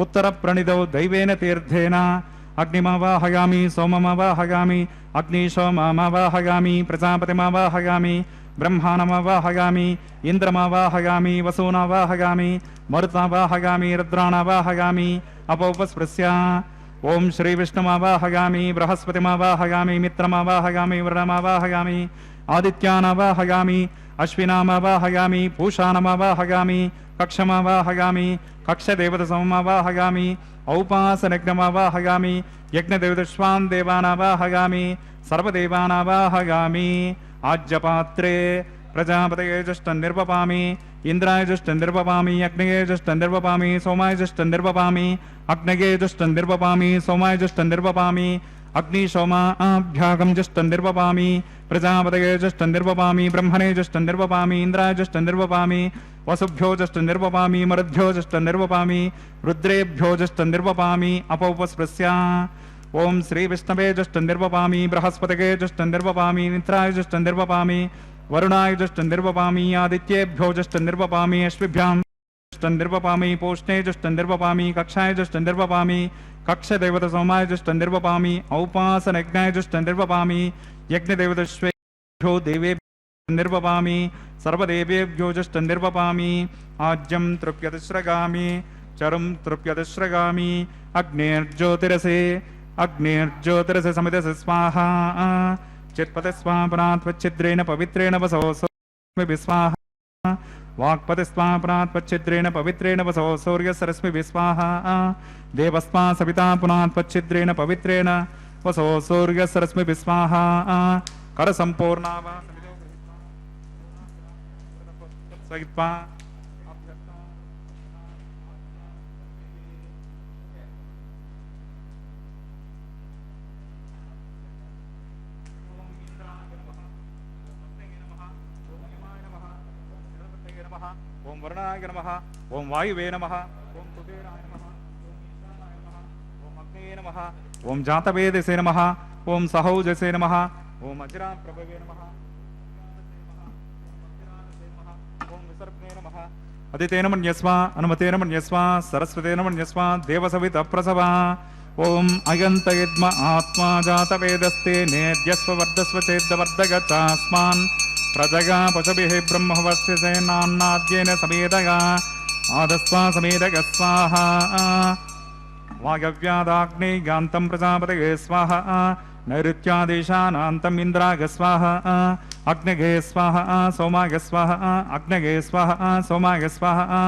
उत्तरप्रणितो दैवेन तीर्थेन अग्निमावाहयामि सोममावाहयामि अग्निशोममावाहयामि प्रजापतिमावाहयामि ब्रह्माणमावाहयामि इंद्रमावाहयामि वसूनावाहयामि मरुतावाहयामि रुद्राणावाहयामि अपोपस्पृश्य ओम श्री विष्णुमावाहयामि बृहस्पतिमावाहयामि मित्रमावाहयामि वरुणमावाहयामि आदित्यानावाहयामि अश्विनामावाहयामि पूषाणमावाहयामि कक्षमावाहयामि कक्षदेवतसममावाहयामि औपासनयज्ञमावाहयामि यज्ञदेवतश्वान् देवानावाहयामि सर्वदेवानावाहयामि आज्यपात्रे प्रजापतये जुष्टं निर्वपामि इंद्राय जुष्टं निर्वपामि अग्नये जुष्टं निर्वपामि सोमाय जुष्टं निर्वपामि अग्नये जुष्टं निर्वपामि सोमाय जुष्टं निर्वपामि अग्निशोमाभ्यागं जुष्टं निर्वपामि प्रजापतये जुष्टं निर्वपामि ब्रह्मणे जुष्टं निर्वपामि इंद्राय जुष्टं निर्वपामि वसुभ्यो जुष्टं निर्वपामि मरुद्भ्यो जुष्टं निर्वपामि रुद्रेभ्यो जुष्टं निर्वपामि अपौपस्पृश्या ओम श्री विष्णवे जुष्टं निर्वपामि बृहस्पतये जुष्टं निर्वपामि नित्राय जुष्टं निर्वपामि वरुणाय जुष्टं निर्वपामि आदित्येभ्यो जुष्टं निर्वपामि अश्विभ्यां जुष्टं निर्वपामि पोष्णे जुष्टं निर्वपामि कक्षाय जुष्टं निर्वपामि कक्षदेवत सोमाय जुष्टं निर्वपामि औपासनयज्ञाय जुष्टं निर्वपामि यज्ञदेवतश्वेभ्यो देवेभ्यो निर्वपामि सर्वदेवेभ्यो जुष्टं निर्वपामि आज्यं तृप्यतिस्रगामि चरुं तृप्यतिस्रगामि अग्निर्ज्योतिरसे समितसे स्वाहा चित्पते स्वापनात्वच्छिद्रेण पवित्रेण वसो स्वाहा वाक्पते स्वापनात्वच्छिद्रेण पवित्रेण वसो सूर्यसरस्मिभिः स्वाहा देवस्मा सविता पुनात्वच्छिद्रेण पवित्रेण वसो सूर्यसरस्मिभिः स्वाहा करसम्पूर्णा वा सहित्वा ओम वरुणाय नमः ओम वायुवे नमः ओम कुबेराय नमः ओम ईशानाय नमः ओम अग्नये नमः ओम जातवेदसे नमः ओम सहौजसे नमः ओम अजरा प्रभवे नमः ओम विसर्पणे नमः अदितेन मन्यस्वा अनुमतेन मन्यस्वा सरस्वतेन मन्यस्वा देवसवितप्रसवा ओम अयन्तयद्म आत्मा जातवेदस्ते नेद्यस्व वर्धस्व चेद्वर्धगतास्मान् प्रजगा पशुभिः ब्रह्मवर्ष्यसे नान्नाद्येन समेदगा आदस्वा समेदग स्वाहा वायव्यादाग्नेयान्तं प्रजापतये स्वाहा नैऋत्यादेशानान्तम् इन्द्राय स्वाहा अग्नये स्वाहा सोमाय स्वाहा अग्नये स्वाहा सोमाय स्वाहा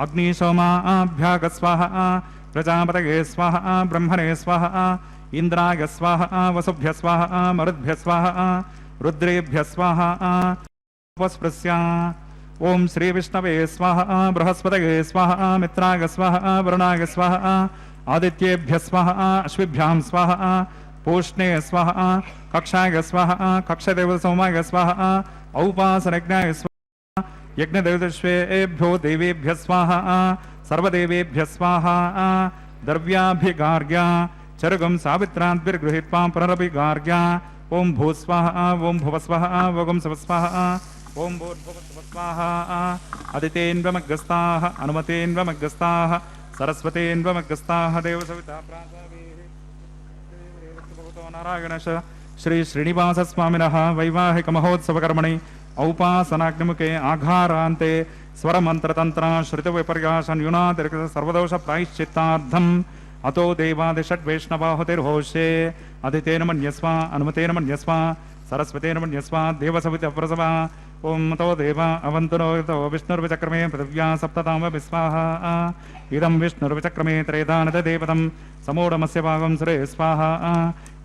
अग्निशोमाभ्याग स्वाहा प्रजापतये स्वाहा ब्रह्मणे स्वाहा इन्द्राय स्वाहा वसुभ्य स्वाहा मरुद्भ्य स्वाहा रुद्रेभ्य स्वाहा उपस्पृश्या ओम श्री विष्णवे स्वाहा बृहस्पतये स्वाहा मित्राय स्वाहा वरुणाय स्वाहा आदित्येभ्य स्वाहा अश्विभ्यां स्वाहा पूष्णे स्वाहा कक्षाय स्वाहा कक्षदेव सोमाय स्वाहा औपासनयज्ञाय स्वाहा यज्ञदेवतश्वेभ्यो देवेभ्य स्वाहा सर्वदेवेभ्य स्वाहा द्रव्याभिगार्ग्या चरुगं सावित्राद्भिर्गृहीत्वा पुनरभिगार्ग्या ओम भूस्वाहा ओम भुवस्वाहा ओम सवस्वाहा ओम भूर्भुवस्वाहा अदितेन्वमग्रस्ताः अनुमतेन्वमग्रस्ताः सरस्वतेन्वमग्रस्ताः देवसविता नारायणश श्री श्रीनिवास स्वामिनः वैवाहिक महोत्सवकर्मणि औपासनाग्निमुखे आघारान्ते स्वरमन्त्रतन्त्र श्रुतिविपर्यास न्यूनातिरिक्त सर्वदोष प्रायश्चित्तार्थम् अतो देवादिषड्वैष्णवाहुतिर्होष्ये अदितेन मन्यस्वा अनुमतेन मन्यस्वा सरस्वतेन मन्यस्वा देवसवितप्रसवा ओम तो देवा अवन्तुनो यतो विष्णुर्विचक्रमे पृथिव्या सप्तताम विस्वाहा इदं विष्णुर्विचक्रमे त्रयदानतदेवतं समूढमस्य भागं सुरे स्वाहा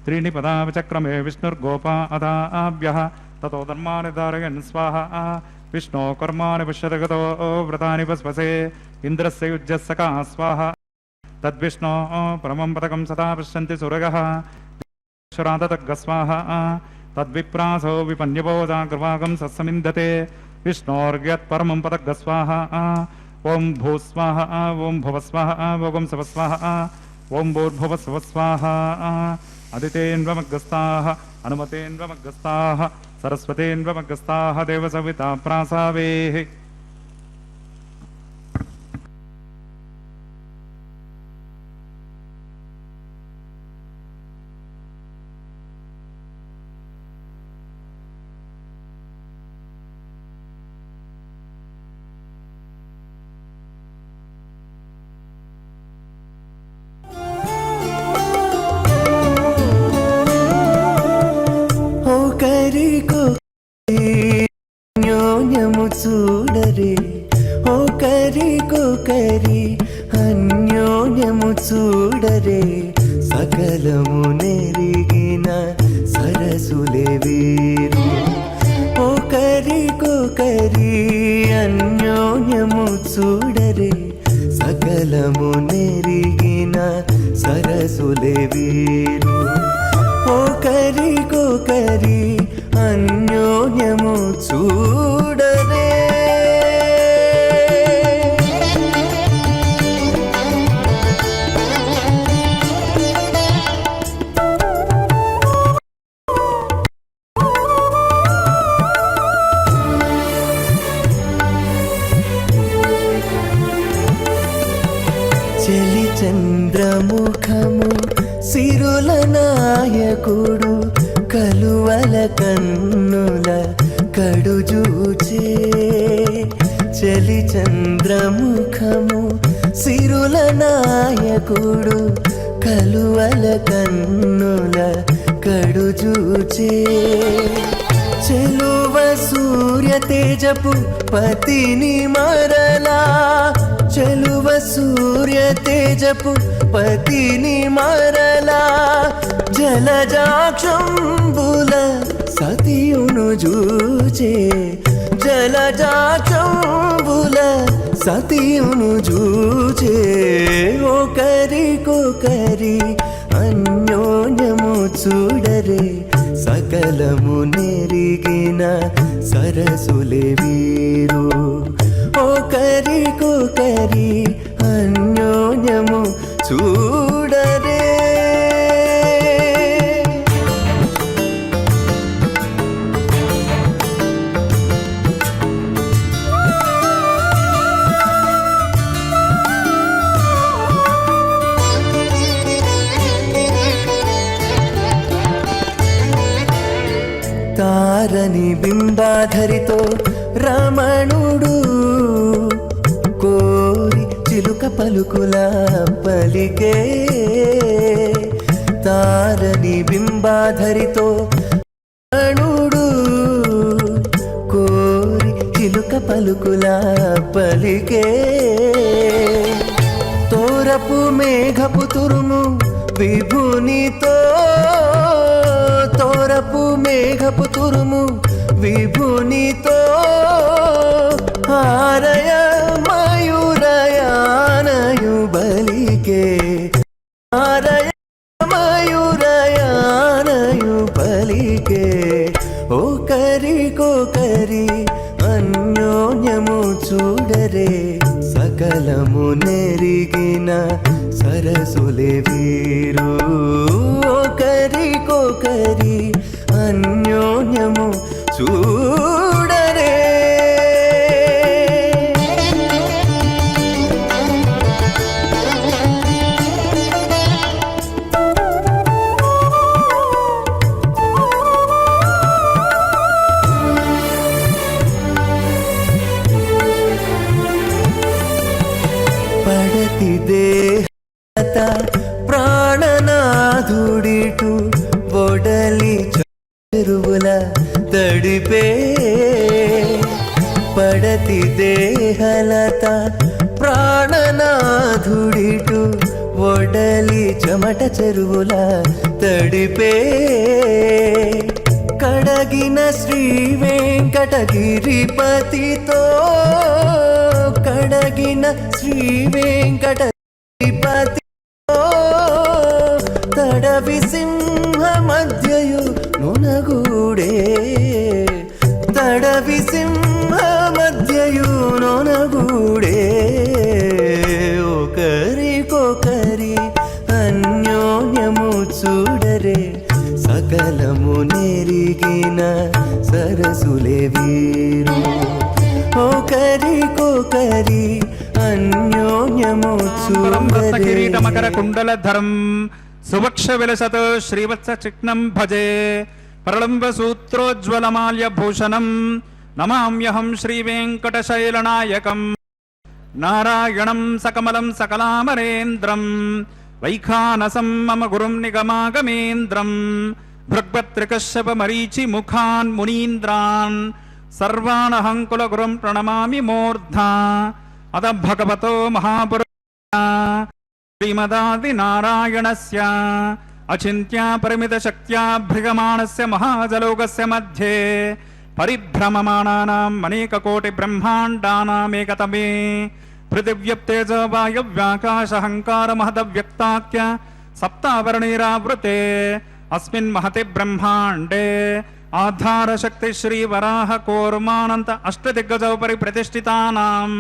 त्रीणि पदा विचक्रमे विष्णुर्गोपा अदाभ्यः ततो धर्माणि धारयन् स्वाहा विष्णो कर्माणि पश्यतगतो व्रतानि वस्वसे इन्द्रस्य युज्यस्सका स्वाहा तद्विष्णो परमं पदकं सदा पश्यन्ति सुरगः श्रान्ततग्गस्वाहा तद्विप्रासो विपन्यभोजाग्रवागं सत्समिन्धते विष्णोर्यत्परमं पदग्गस्वाहा ओम भूस्वाहा ओम भुवस्वाहा ओम सवस्वाहा ओम भूर्भुवस्वस्वाहा अदितेन्वमग्रस्ताः अनुमतेन्वमग्रस्ताः सरस्वतेन्वमग्रस्ताः देवसविता प्रासावेः చూడరే ఓ కరి అన్యోన్యము చూడరే సకలము నెరిగిన సరసులే వీరు ఓ కరి అన్యోన్యము చూడరే సకలము నెరిగిన సరసులే వీరు ఒకరికొకరి అన్యోన్యము చూడరే. చెలి చంద్రముఖము సిరుల నాయకుడు కలువల కన్నుల కడుజూచే. చెలి చంద్రముఖము సిరుల నాయకుడు కలువల కన్నుల కడుజూచే. చెలువ సూర్య తేజపు పతిని మరలా, చెలువ సూర్య తేజపు పతిని మరలా, జలజాక్షంబుల సతియును జూచే. జలజాక్షంబుల సతియును జూచే. ఒకరికొకరి అన్యోన్యము చూడరే. సకలము నెరిగిన సరసులే వీరు. ఒకరికొకరి అన్యోన్యము చూడరే. తారని బింబాధరితో రమణుడు కోరి చిలుక పలుకుల పలికే. తారని బింబాధరితో రమణుడు కోరి చిలుక పలుకుల పలికే. తోరపు మేఘపు తురుము విభునితో, తోరపు మేఘపు తురుము విభునితో, ఆరయ మయూరయానయు బలికే. ఆరయ మయూరయానయు బలికే. ఒకరికొకరి అన్యోన్యము చూడరే. సకలము నెరిగిన సరసులే వీరు. ఒకరికొకరి అన్యోన్యము చూడరే. పడతి దేహత ప్రాణనాథుడిటు ఒడలి చెరువుల తడిపే. పడతి దేహలత ప్రాణనాథుడిటు ఒడలి చెమట చెరువుల తడిపే. కడగిన శ్రీ వెంకటగిరిపతితో, కడగిన శ్రీ వెంకటగిరిపతితో, తడవి సింహ మధ్యయు నొనగూడే. తడవి సింహ మధ్యయు నొనగూడే. ఒకరికొకరి అన్యోన్యము చూడరే. సకలము నెరిగిన సరసులే వీరు. ఒకరికొకరి అన్యోన్యము చూడరే. కిరీటమకర కుండలధరం సువక్ష విలసత్ శ్రీవత్స చిహ్నం భజే. ప్రళంబ సూత్రోజ్వలమాల్య భూషణం నమామ్యహం శ్రీవేంకటశైలనాయకం. నారాయణం సకమలం సకలామరేంద్రం వైఖానసం మమ గురుం నిగమాగమేంద్రం. భృగ్భత్రికశ్యప మరీచి ముఖాన్ మునీంద్రాన్ సర్వానహంకుల గురుం ప్రణమామి మూర్ధా. అద భగవతో మహాపురుష శ్రీమదాది నారాయణస్య అచింత్య పరిమిత శక్త్యా భ్రిగమాణస్య మహాజలోకస్య మధ్యే పరిభ్రమమాణానాం అనేక కోటి బ్రహ్మాండానామేకతమే. పృథివ్యప్తేజ వాయవ్యాకాశహంకార మహదవ్యక్తాఖ్య సప్తావరణీరావృతే अस्मिन् महति ब्रह्माण्डे आधारशक्ति श्री वराह कूर्मानन्त अष्टदिग्गजोपरि प्रतिष्ठितानाम्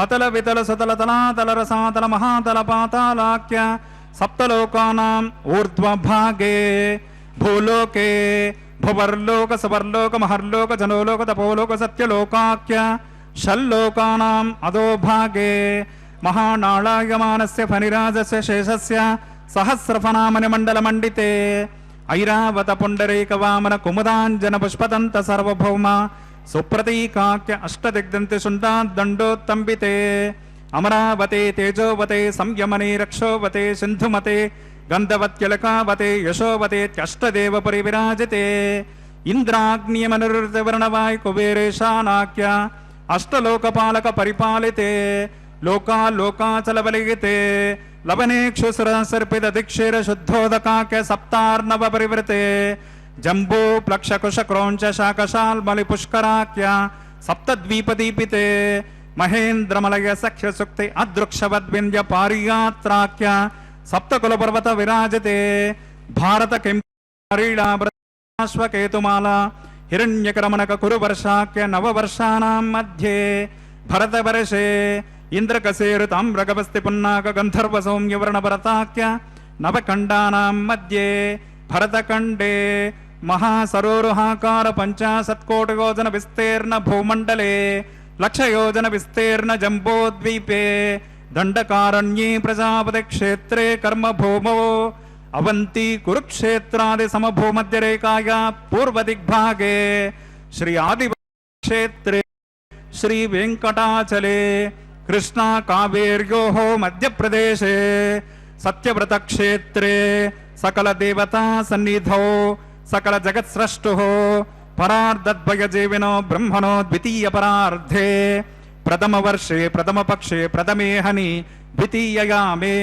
अतल वितल सतल तलातल रसातल महातल पातालाख्य सप्तलोकानाम् ऊर्ध्वभागे भूलोके भुवर्लोक सुवर्लोक महर्लोक जनोलोक तपोलोक सत्यलोकाख्य षल्लोकानाम् अधोभागे महानाळायमानस्य फणिराजस्य शेषस्य सहस्रफनामनिमण्डलमण्डिते ऐरावत पुण्डरीक वामन कुमुदाञ्जन पुष्पदन्त सार्वभौम सुप्रतीकाख्य अष्टदिग्दन्ति शुण्डाद्दण्डोत्तम्बिते अमरावते तेजोवते संयमने रक्षोवते सिन्धुमते गन्धवत्यलकावते यशोवतेत्यष्टदेव परिविराजिते इन्द्राग्नियमनिर्वृतवर्णवाय कुबेरेशानाख्य अष्टलोकपालक परिपालिते लोकालोकाचलबलिगिते लवनेक्षुसुरसर्पित दिक्षीर शुद्धोदकाख्य सप्तार्णव परिवृते जम्बू प्लक्षकुश क्रौञ्च शाकशाल्मलि पुष्कराख्य सप्तद्वीपदीपिते महेन्द्रमलय सख्य सुक्ति अदृक्षवद्विन्द्य पारियात्राख्य सप्तकुलपर्वत विराजते भारत किंश्वकेतुमाला हिरण्यकरमणक कुरुवर्षाख्य नववर्षाणां मध्ये भरतवर्षे इंद्रकसेरु ताम्रगवस्ति पुन्नाक गंधर्व सौम्यवर्णभरताख्य नवखण्डानां मध्ये भरतखण्डे महासरोरुहाकार 50 कोटियोजन विस्तीर्ण भूमण्डले लक्षयोजन विस्तीर्ण जम्बोद्वीपे दंडकारण्ये प्रजापति क्षेत्रे कर्मभूमौ अवंती कुरुक्षेत्रादि समभूमध्यरेखाया पूर्वदिग्भागे श्री आदिवासी क्षेत्रे श्री वेंकटाचले कृष्णा कावेर्योः मध्यप्रदेशे सत्यव्रत क्षेत्रे सकल देवता सन्निधौ सकल जगत् स्रष्टुः परार्धद्वय जीविनो ब्रह्मणो द्वितीय परार्धे प्रथम वर्षे प्रथम पक्षे प्रथमे हनि द्वितीययामे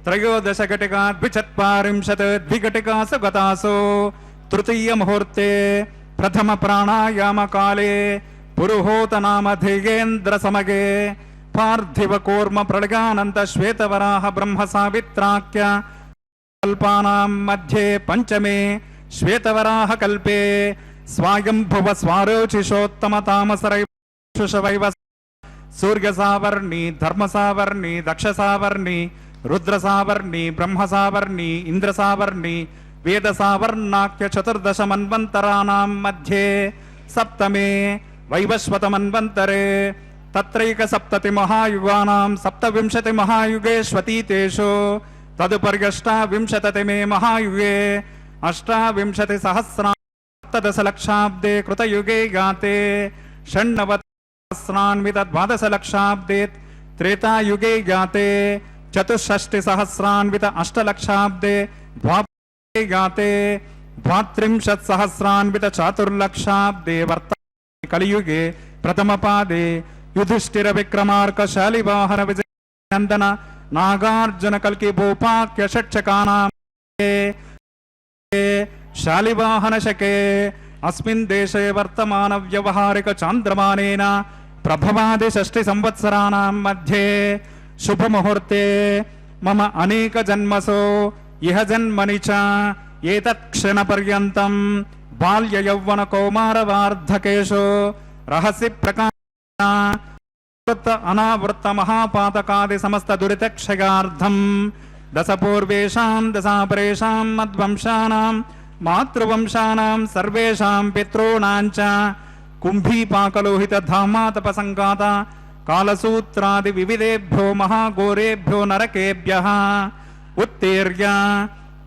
त्रयोदश घटिका द्विचत्वारिंशत् द्विघटिकासु गतासु तृतीय मुहूर्ते प्रथम प्राणायाम काले पुरुहूत नाम ध्येयेन्द्र समगे पार्थिव कूर्म प्रलयानंत श्वेतवराह ब्रह्म सावित्राख्य कल्पानां मध्ये पंचमे श्वेतवराह कल्पे स्वायंभुव स्वारोचिषोत्तम तामसरैवैव सूर्य सावर्णी धर्म सावर्णी दक्ष सावर्णी रुद्र सावर्णी ब्रह्म सावर्णी इंद्र सावर्णी वेद सावर्णाख्य चतुर्दश मन्वन्तराणां मध्ये सप्तमे वैवस्वत मन्वन्तरे तत्रैक सप्तति महायुगानां सप्तविंशति महायुगेष्वतीतेषु तदुपर्यष्टाविंशतितमे महायुगे अष्टाविंशति सहस्रादश लक्षाब्दे कृतयुगे याते षण्णवतिसहस्रान्वित द्वादश लक्षाब्दे त्रेतायुगे याते चतुष्षष्टि सहस्रान्वित अष्टलक्षाब्दे द्वापरे याते द्वात्रिंशत् सहस्रान्वित चातुर्लक्षाब्दे वर्तते कलियुगे प्रथमपादे युधिष्ठिर विक्रमार्क शालिवाहन विजय नंदन नागार्जुन कल्कि भूपाख्य षट्चकानां शालिवाहन शके अस्मिन् देशे वर्तमान व्यवहारिक चान्द्रमानेन प्रभवादि 6 संवत्सराणां मध्ये शुभ मुहूर्ते मम अनेक जन्मसु इह जन्मनि च एतत् क्षण पर्यन्तं बाल्य यौवन कौमार वार्धकेषु रहसि प्रकाश अनावृत्त महापातकादि समस्त दुरितक्षयार्थं दश पूर्वेषां दशापरेषां मद्वंशानां मातृवंशानां सर्वेषां पितॄणां च कुम्भीपाकलोहित धामातपसङ्गात कालसूत्रादि विविधेभ्यो महाघोरेभ्यो नरकेभ्यः उत्तीर्य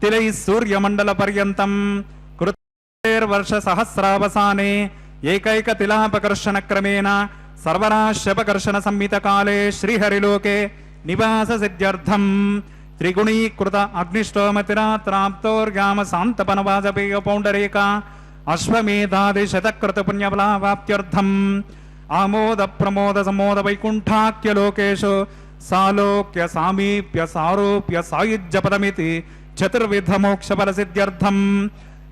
तिलैः सूर्यमण्डल पर्यन्तं कृतैर्वर्ष सहस्रावसाने एकैक तिलापकर्षण क्रमेण सर्वराश्यपकर्षण संहित काले श्रीहरिलोके निवास सिद्ध्यर्थं त्रिगुणीकृत अग्निष्टोमतिरात्राप्तोर्गाम शान्तपन वाजपेय पौण्डरीका अश्वमेधादि शतकृत पुण्यफलावाप्त्यर्थम् आमोद प्रमोद समोद वैकुण्ठाख्य लोकेषु सालोक्य सामीप्य सारूप्य सायुज्य पदमिति चतुर्विध मोक्ष फल सिद्ध्यर्थम्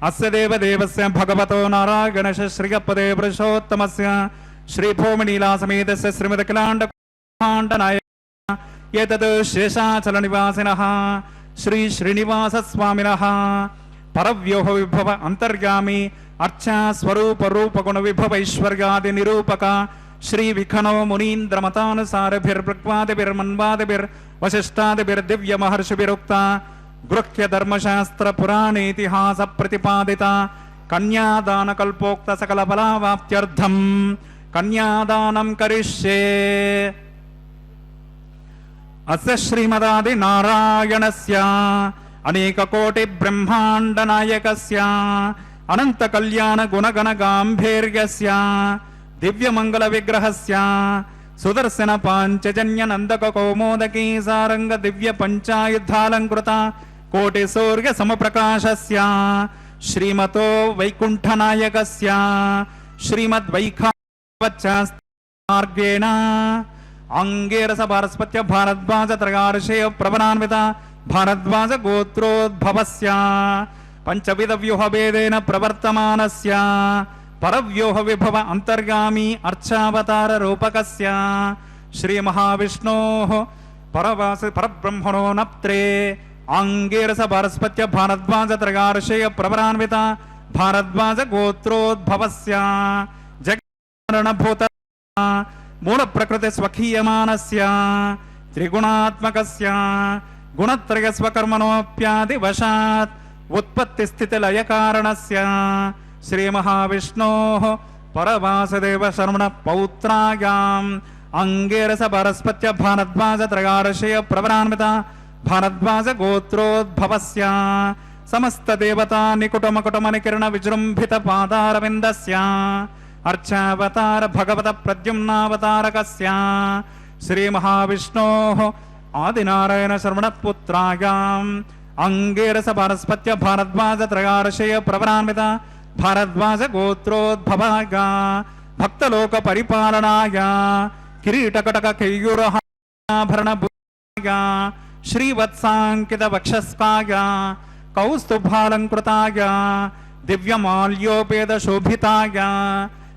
अस्य देवदेवस्य भगवतो नारायणस्य श्रीगपदे पुरुषोत्तमस्य श्रीभूमिनीला समेतस्य श्रीमदखिलाण्डनाय एतत् शेषाचल निवासिनः श्री श्रीनिवास स्वामिनः परव्योह विभव अंतर्गामी अर्चा स्वरूप रूप गुण विभव ऐश्वर्यादि निरूपक श्री विखनो मुनीन्द्र मतानुसारभिर्भृक्वादिभिर्मन्वादिभिर्वशिष्टादिभिर्दिव्य महर्षिभिरुक्ता गृह्य धर्मशास्त्र पुराण इतिहास प्रतिपादिता कन्यादान कल्पोक्त सकल फलावाप्त्यर्थम कन्यादानं करिष्ये। अस्य श्रीमदादि नारायणस्य अनेक कोटि ब्रह्मांड नायकस्य अनंत कल्याण गुणगण गांभीर्यस्य दिव्य मंगल विग्रहस्य सुदर्शन पांचजन्य नंदक कौमोदकी सारंग दिव्य पंचायुधालंकृत कोटि सूर्य समप्रकाशस्य श्रीमतो वैकुंठ नायकस्य श्रीमद्वैखावच्चास्तार्गेण अंगेरस पारस्पत्य भारद्वाज त्रगार्षेय प्रवरान्वित भारद्वाज गोत्रोद्भवस्य पंचविध व्यूह भेदेन प्रवर्तमानस्य परव्यूह विभव अंतर्गामी अर्चावतार रूपकस्य श्री महाविष्णोः परवास परब्रह्मणो नप्त्रे अंगेरस पारस्पत्य भारद्वाज त्रगार्षेय प्रवरान्वित भारद्वाज गोत्रोद्भवस्य जगन्मरणभूत मूल प्रकृति स्वकीयमानस्य त्रिगुणात्मकस्य गुणत्रय स्वकर्मणोऽप्यादि वशात् उत्पत्ति स्थिति लय कारणस्य श्री महाविष्णोः परवासुदेव शर्मण पौत्रायाम् अंगेरस पारस्पत्य भारद्वाज त्रगार्षेय प्रवरान्वित भारद्वाज गोत्रोद्भवस्य समस्त देवता निकुटमकुटम निकिरण विजृंभित पादारविन्दस्य अर्चावतार भगवत प्रद्युम्नावतारकस्य श्री महाविष्णोः आदिनारायण शर्मण पुत्रायाम् अंगेरस पारस्पत्य भारद्वाज त्रगार्षेय प्रवरान्वित भारद्वाज गोत्रोद्भवाय भक्तलोक परिपालनाय किरीटकटक केयूराभरण भूषणाय श्रीवत्सांकित वक्षस्काय कौस्तुभालंकृताय दिव्यमाल्योपेद शोभिताय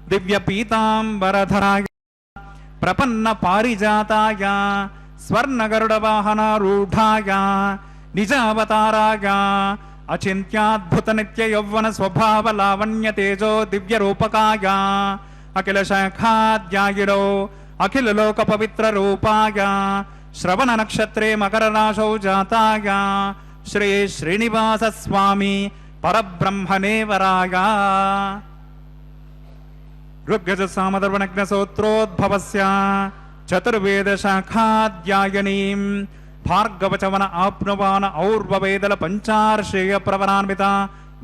दिव्य पीतांबरधराय प्रपन्न पारिजाताय स्वर्ण गरुड़ वाहनारूढ़ाय निजावताराय अचिंत्याद्भुत नित्य यौवन स्वभाव लावण्य तेजो दिव्य रूपकाय अखिल शाखाद्यागिरो अखिल लोक पवित्र रूपाय श्रवण नक्षत्रे मकर राशौ जाताय श्री श्रीनिवास स्वामी परब्रह्मणे वराय ऋग्यज सामदर्वनग्न सूत्रोद्भवस्य चतुर्वेद शाखाद्यायनीं भार्गवचवन आप्नुवान और्ववेदल पंचार्षेय प्रवरान्वित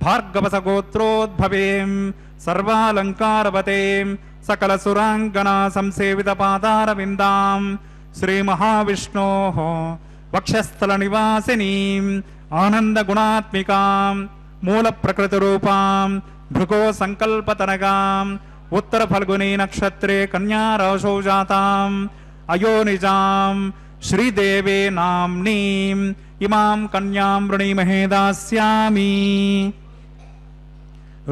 भार्गवस गोत्रोद्भवें सर्वालंकारवतें सकल सुरांगना संसेवित पादारविन्दां श्री महाविष्णोः वक्षस्थल निवासिनीं आनंद गुणात्मिकां मूल प्रकृति रूपां भृगो संकल्पतनगां उत्तर फल्गुनी नक्षत्रे कन्या राशौ जातां अयोनिजां श्रीदेवे नाम्नीं इमां कन्यां वृणीमहे दास्यामि।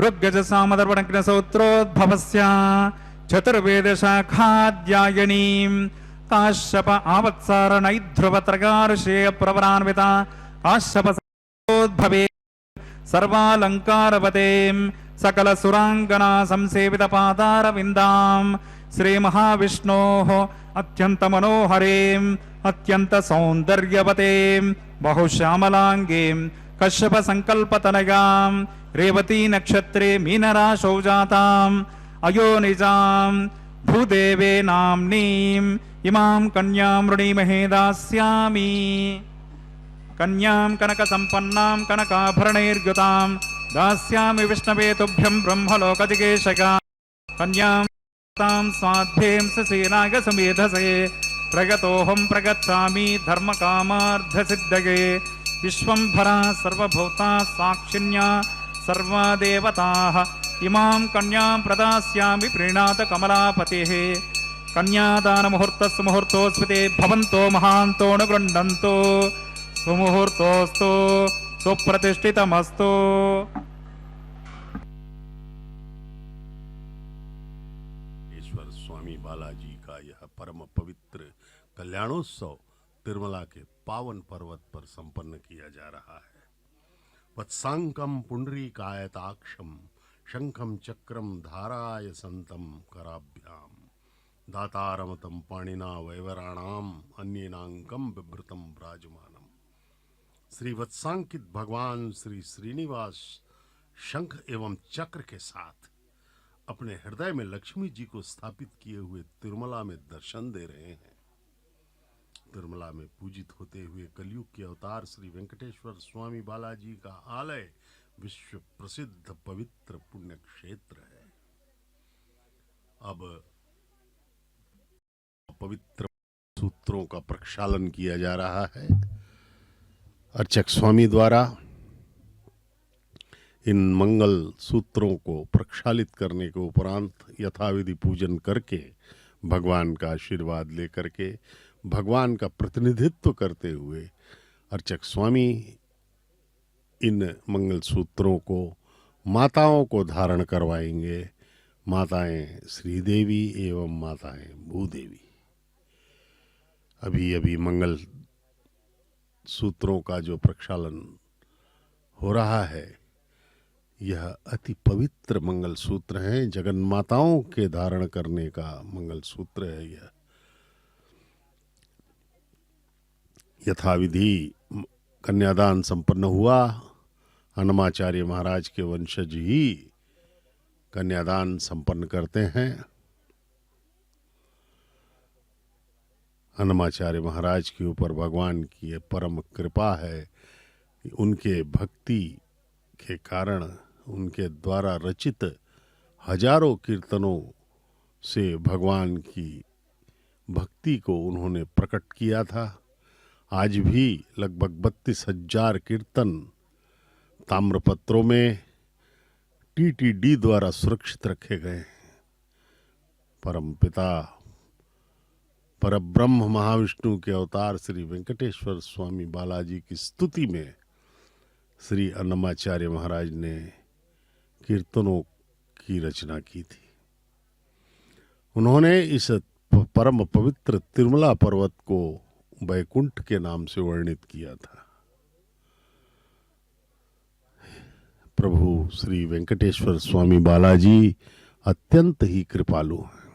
ऋग्यज सामदर्वणग्न सूत्रोद्भवस्य चतुर्वेद शाखाद्यायनीं काश्यप आवत्सार नैध्रुव त्रगार्षेय प्रवरान्वित काश्यप भवे सर्वालंकारवतें सकल सुरांगना संसेवित पादारविन्दां श्री महाविष्णोः अत्यंत मनोहरें अत्यंत सौंदर्यवतें बहुश्यामलांगीं कश्यप संकल्पतनयां रेवती नक्षत्रे मीनराशौ जातां अयोनिजां भूदेवे नाम्नीं इमां कन्यां वृणीमहे दास्यामि। कन्यां कनक संपन्नां कनकाभरणैर्युतां दास्यामि विष्णवे तुभ्यं ब्रह्मलोकजिगेशकां कन्यां तां स्वाध्वें ससेनाय समेधसे प्रगतोऽहं प्रगच्छामि धर्मकामार्थसिद्धये विश्वंभरा सर्वभूता साक्षिण्या सर्वा देवताः इमां कन्यां प्रदास्यामि प्रीणात कमलापतिः। कन्यादान मुहूर्तस्य मुहूर्तोऽस्मिते भवन्तो महान्तो न गृह्णन्तो सुमुहूर्तोऽस्तु सुप्रतिष्ठितमस्तु। ईश्वर स्वामी बालाजी का यह परम पवित्र कल्याणोत्सव तिरुमला के पावन पर्वत पर संपन्न किया जा रहा है। वत्सांकम पुंडरीकायताक्षम शंखम चक्रम धाराय संतम कराभ्याम दातारमतम पाणिना वैवराणाम अन्येनांकम बिभृतम ब्राजमानम। श्री वत्सांकित भगवान श्री श्रीनिवास शंख एवं चक्र के साथ अपने हृदय में लक्ष्मी जी को स्थापित किए हुए तिरुमला में दर्शन दे रहे हैं। तिरुमला में पूजित होते हुए कलयुग के अवतार श्री वेंकटेश्वर स्वामी बालाजी का आलय विश्व प्रसिद्ध पवित्र पुण्य क्षेत्र है। अब पवित्र सूत्रों का प्रक्षालन किया जा रहा है। अर्चक स्वामी द्वारा इन मंगल सूत्रों को प्रक्षालित करने के उपरांत यथाविधि पूजन करके भगवान का आशीर्वाद लेकर के भगवान का प्रतिनिधित्व करते हुए अर्चक स्वामी इन मंगल सूत्रों को माताओं को धारण करवाएंगे। माताएं श्रीदेवी एवं माताएं भूदेवी। अभी अभी मंगल सूत्रों का जो प्रक्षालन हो रहा है यह अति पवित्र मंगल सूत्र हैं। जगन माताओं के धारण करने का मंगल सूत्र है यह। यथाविधि कन्यादान संपन्न हुआ। अन्नमाचार्य महाराज के वंशज ही कन्यादान संपन्न करते हैं। अन्नमाचार्य महाराज के ऊपर भगवान की ये परम कृपा है। उनके भक्ति के कारण उनके द्वारा रचित हजारों कीर्तनों से भगवान की भक्ति को उन्होंने प्रकट किया था। आज भी लगभग 32,000 कीर्तन ताम्रपत्रों में TTD द्वारा सुरक्षित रखे गए हैं। परमपिता परब्रह्म महाविष्णु के अवतार श्री वेंकटेश्वर स्वामी बालाजी की स्तुति में श्री अन्नमाचार्य महाराज ने कीर्तनों की रचना की थी। उन्होंने इस परम पवित्र तिरुमला पर्वत को वैकुंठ के नाम से वर्णित किया था। प्रभु श्री वेंकटेश्वर स्वामी बालाजी अत्यंत ही कृपालु हैं।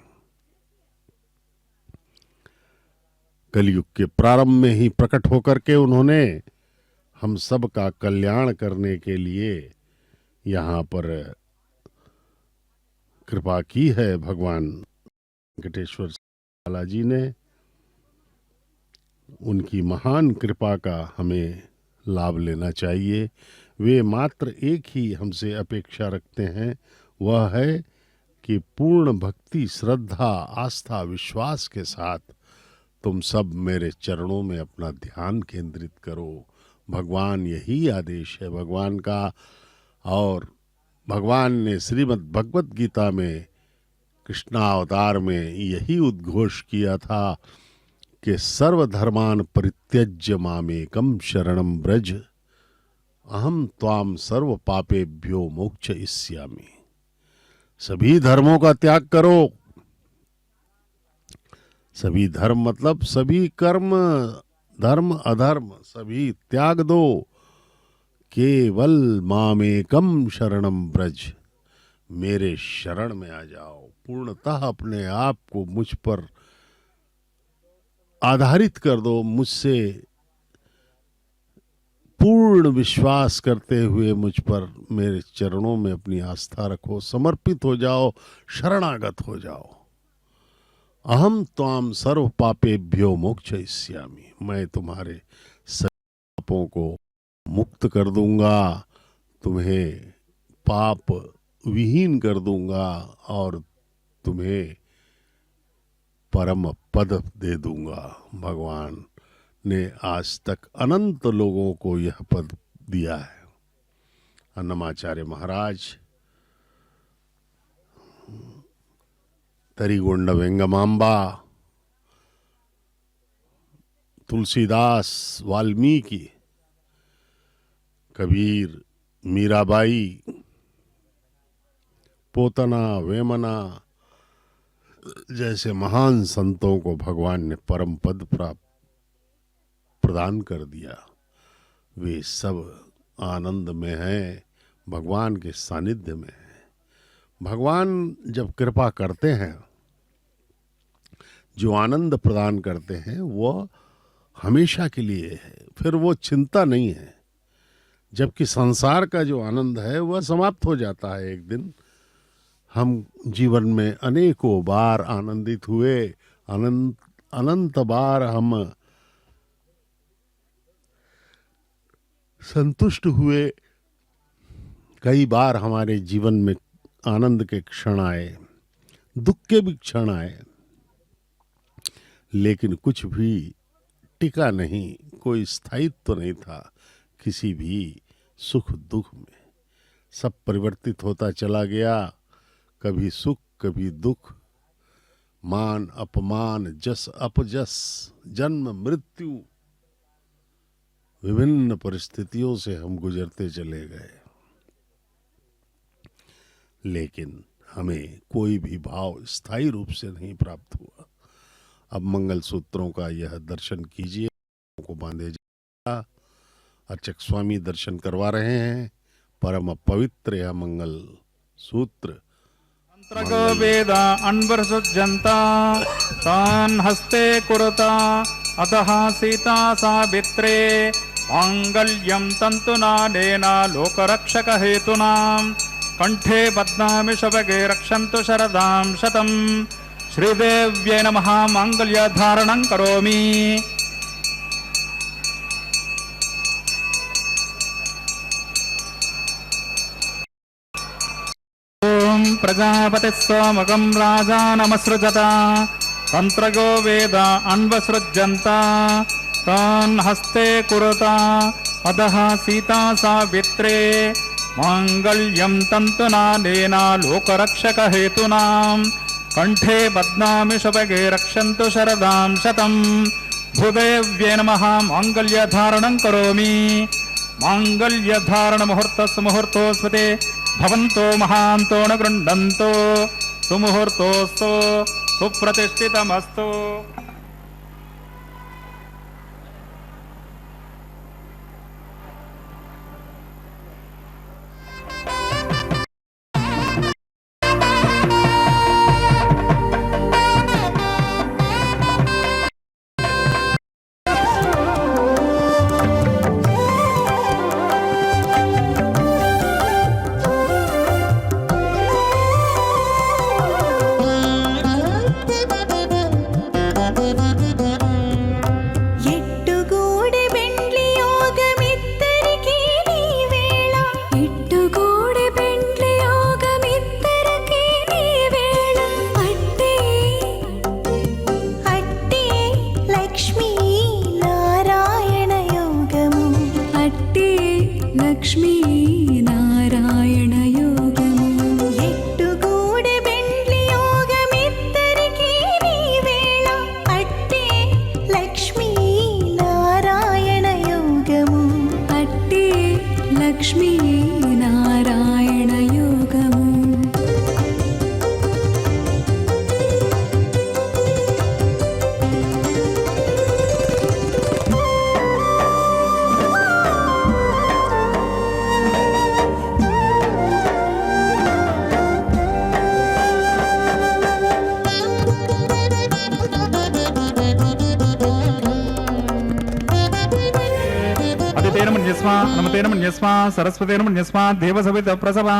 कलयुग के प्रारंभ में ही प्रकट होकर के उन्होंने हम सब का कल्याण करने के लिए यहाँ पर कृपा की है। भगवान वेंकटेश्वर बालाजी ने उनकी महान कृपा का हमें लाभ लेना चाहिए। वे मात्र एक ही हमसे अपेक्षा रखते हैं, वह है कि पूर्ण भक्ति श्रद्धा आस्था विश्वास के साथ तुम सब मेरे चरणों में अपना ध्यान केंद्रित करो। भगवान यही आदेश है भगवान का। और भगवान ने श्रीमद् भगवत गीता में कृष्णावतार में यही उद्घोष किया था कि सर्वधर्मान परित्यज्य मामेकम शरणम ब्रज अहम त्वाम सर्व पापेभ्यो मोक्षयिष्यामि। सभी धर्मों का त्याग करो। सभी धर्म मतलब सभी कर्म, धर्म अधर्म सभी त्याग दो। केवल मामेकम शरणम ब्रज, मेरे शरण में आ जाओ। पूर्णतः अपने आप को मुझ पर आधारित कर दो। मुझसे पूर्ण विश्वास करते हुए मुझ पर मेरे चरणों में अपनी आस्था रखो। समर्पित हो जाओ, शरणागत हो जाओ। अहम त्वाम सर्व पापेभ्यो मोक्षयिष्यामि। मैं तुम्हारे सभी पापों को मुक्त कर दूंगा, तुम्हें पाप विहीन कर दूंगा और तुम्हें परम पद दे दूंगा। भगवान ने आज तक अनंत लोगों को यह पद दिया है। अन्नमाचार्य महाराज तरीगोंड वेंगमांबा, तुलसीदास, वाल्मीकि, कबीर, मीराबाई, पोतना, वेमना जैसे महान संतों को भगवान ने परम पद प्रदान कर दिया। वे सब आनंद में हैं, भगवान के सानिध्य में हैं। भगवान जब कृपा करते हैं, जो आनंद प्रदान करते हैं वो हमेशा के लिए है, फिर वो चिंता नहीं है। जबकि संसार का जो आनंद है वह समाप्त हो जाता है एक दिन। हम जीवन में अनेकों बार आनंदित हुए, अनंत बार हम संतुष्ट हुए। कई बार हमारे जीवन में आनंद के क्षण आए, दुख के भी क्षण आए, लेकिन कुछ भी टिका नहीं, कोई स्थायित्व नहीं था किसी भी सुख दुख में। सब परिवर्तित होता चला गया, कभी सुख कभी दुख, मान अपमान, जस अपजस, जन्म मृत्यु, विभिन्न परिस्थितियों से हम गुजरते चले गए, लेकिन हमें कोई भी भाव स्थायी रूप से नहीं प्राप्त हुआ। अब मंगल सूत्रों का यह दर्शन कीजिए, को बांधे जा। अर्चक स्वामी दर्शन करवा रहे हैं परम पवित्र यह मंगल सूत्र। मंत्रगो वेद अन्वसृज्यन्ता तान् हस्ते कुरुता अतः सीता सावित्रे माङ्गल्यं तन्तुनानेन लोकरक्षक हेतुनां कंठे बध्नामि शबगे रक्षन्तु शरदां शतम्। श्रीदेव्यै नमः। माङ्गल्य धारणं करोमि। ओम प्रजापति सोमकं राजा नमस्सृजत तंत्रगो वेद अन्वसृज्यन्ता तान् हस्ते कुरुता अतः सीता सावित्रे माङ्गल्यं तन्तुनानेन लोकरक्षक हेतुनां कंठे बध्नामि शबगे रक्षन्तु शरदां शतम्। भूदेव्यै नमः। माङ्गल्य धारणं करोमि। माङ्गल्य धारण मुहूर्तस् मुहूर्तोस्वते भवन्तो महान्तो न गृह्णन्तो सुमुहूर्तोऽस्तु सुप्रतिष्ठितमस्तु। नमतेनमन्यस्मा सरस्वतेनमन्यस्मा देवसवित प्रसवा।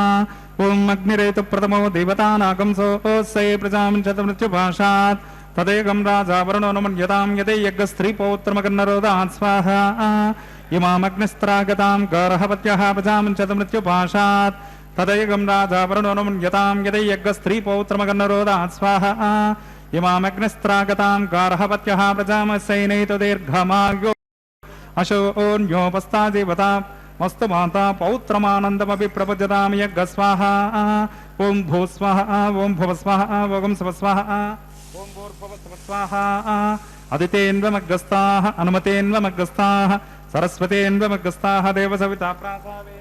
ओम अग्निरेतु प्रथमो देवतानागंसो ओस्से प्रजां शतमृत्युभाषात् तदेकं राजा वरुणो नमन्यतां यदे यज्ञस्त्रीपौत्रमकन्नरोदात् स्वाहा। इमामग्निस्त्रागतां गार्हपत्यः प्रजां शतमृत्युभाषात् तदेकं राजा वरुणो नमन्यतां यदे यज्ञस्त्रीपौत्रमकन्नरोदात् स्वाहा। इमामग्निस्त्रागतां गार्हपत्यः प्रजां सैनैतो दीर्घमायु अशोन्योपस्था देवता मस्तु माता पौत्रमानंदमपि प्रपद्यताम यज्ञ स्वाहा। ओम भू स्वाहा ओम भुव स्वाहा ओम स्व स्वाहा ओम भूर्भुव स्व स्वाहा। अदितेन्वमग्रस्ताः अनुमतेन्वमग्रस्ताः सरस्वतेन्वमग्रस्ताः देवसविता प्रासावे।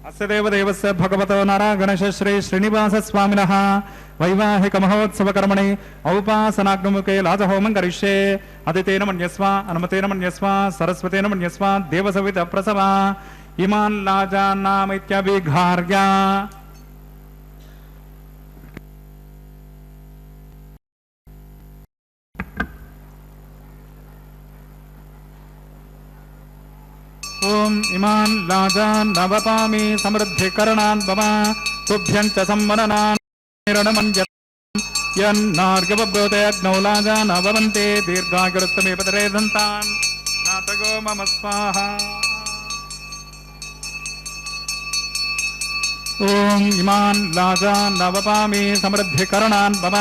अस्य देवदेवस्य भगवतो नारागणेश श्री श्रीनिवास स्वामिनः वैवाहिक महोत्सव कर्मणि औपासनाग्निमुखे लाजहोमं करिष्ये। अदितेन मन्यस्वा अनुमतेन मन्यस्वा सरस्वतेन मन्यस्वा देवसवित प्रसवा। इमान् लाजानामित्यभिघार्य ओम इमान् लाजान् नवपामि समृद्धिकरणान् मम तुभ्यं च सम्मननान् निरणमञ्जत् यन्नार्गवब्रोते अग्नौ लाजान् भवन्ते दीर्घायुरस्तमे पतरे दन्तान् नातगो मम स्वाहा ओम इमान् लाजान् नवपामि समृद्धिकरणान् मम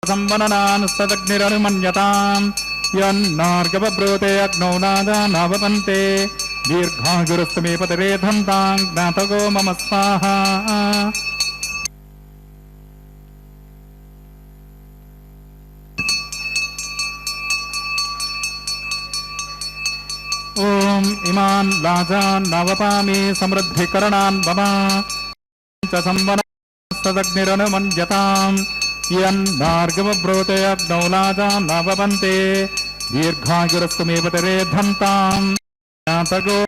सम्मननान् सदग्निरनुमन्यताम् यन्नार्गवब्रोते अग्नौ लाजान् भवन्ते दीर्घायुरस्तमे पतरे दन्तान् ज्ञातगो मम स्वाहा ओम इमान् लाजान् नवपामि समृद्धिकरणान् मम च संवनस्तदग्निरनुमन्यताम् यन्नार्गवब्रोते अग्नौ लाजान् भवन्ते दीर्घायुरस्तु मे पतरे धन्ताम् ज्ञातगो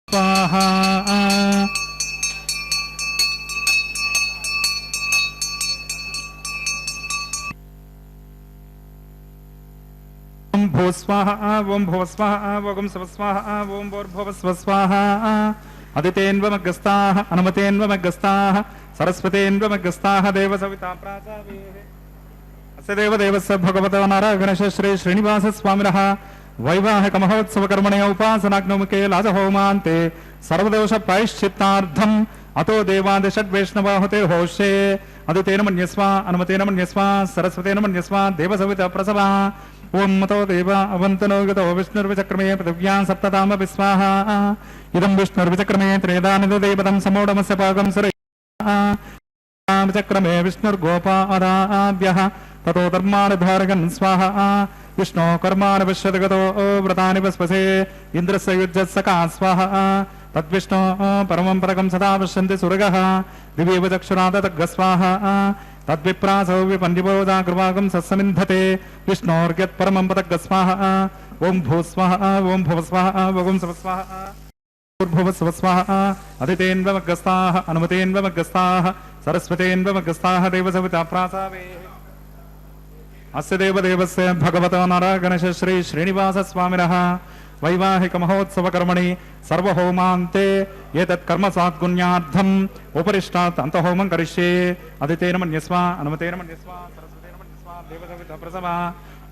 स्वाहा ओम भूस्वाहा ओम भुवस्वाहा ओम स्वस्वाहा ओम भूर्भुवस्वस्वाहा अदितेन्वमग्रस्ताः अनुमतेन्वमग्रस्ताः सरस्वतेन्वमग्रस्ताः देवसविता प्राचावेः अस्य देवदेवस्य भगवतो नारायणस्य श्री श्रीनिवास स्वामिनः वैवाहिक महोत्सव कर्मणे उपासनाग्नमुखे लाजहोमान्ते सर्वदोष प्रायश्चित्तार्थम् अतो देवादिषड्वैष्णवाहुते होष्ये अदितेन मन्यस्वा अनुमतेन मन्यस्वा सरस्वतेन मन्यस्वा देवसविता प्रसवा ओम मतो देवा अवन्तनो गतो विष्णुर्विचक्रमे पृथिव्यां सप्तताम विस्वाहा इदं विष्णुर्विचक्रमे त्रेदानिदो देवतं समोढमस्य पाकं सुरया विचक्रमे विष्णुर्गोपादाभ्यः ततो धर्मानुधारकन् स्वाहा विष्णो कर्माणि पश्यतगतो व्रतानि वस्पसे इन्द्रस्य युज्यत्सका स्वाहा तद्विष्णो परमं परकं सदा पश्यन्ति सुरगः दिव्येव चक्षुरादतग् स्वाहा तद्विप्रासौ विपन्दिबोधा कृपाकं सत्समिन्धते विष्णोर्यत् परमं पतग् स्वाहा ओम भूस्वाहा ओम भुवस्वाहा ओम स्वस्वाहा भुवस्वस्वाहा अदितेन्वमग्रस्ताः अनुमतेन्वमग्रस्ताः सरस्वतेन्वमग्रस्ताः देवसविता प्रासावेः अस्य देवदेवस्य भगवतो नारायणस्य श्री श्रीनिवास स्वामिनः वैवाहिक महोत्सव कर्मणि सर्वहोमान्ते एतत् कर्म साद्गुण्यार्थम् उपरिष्टात् अन्तहोमं करिष्ये अदितेन मन्यस्वा अनुमतेन मन्यस्वा सरस्वतेन मन्यस्वा देवसविता प्रसवा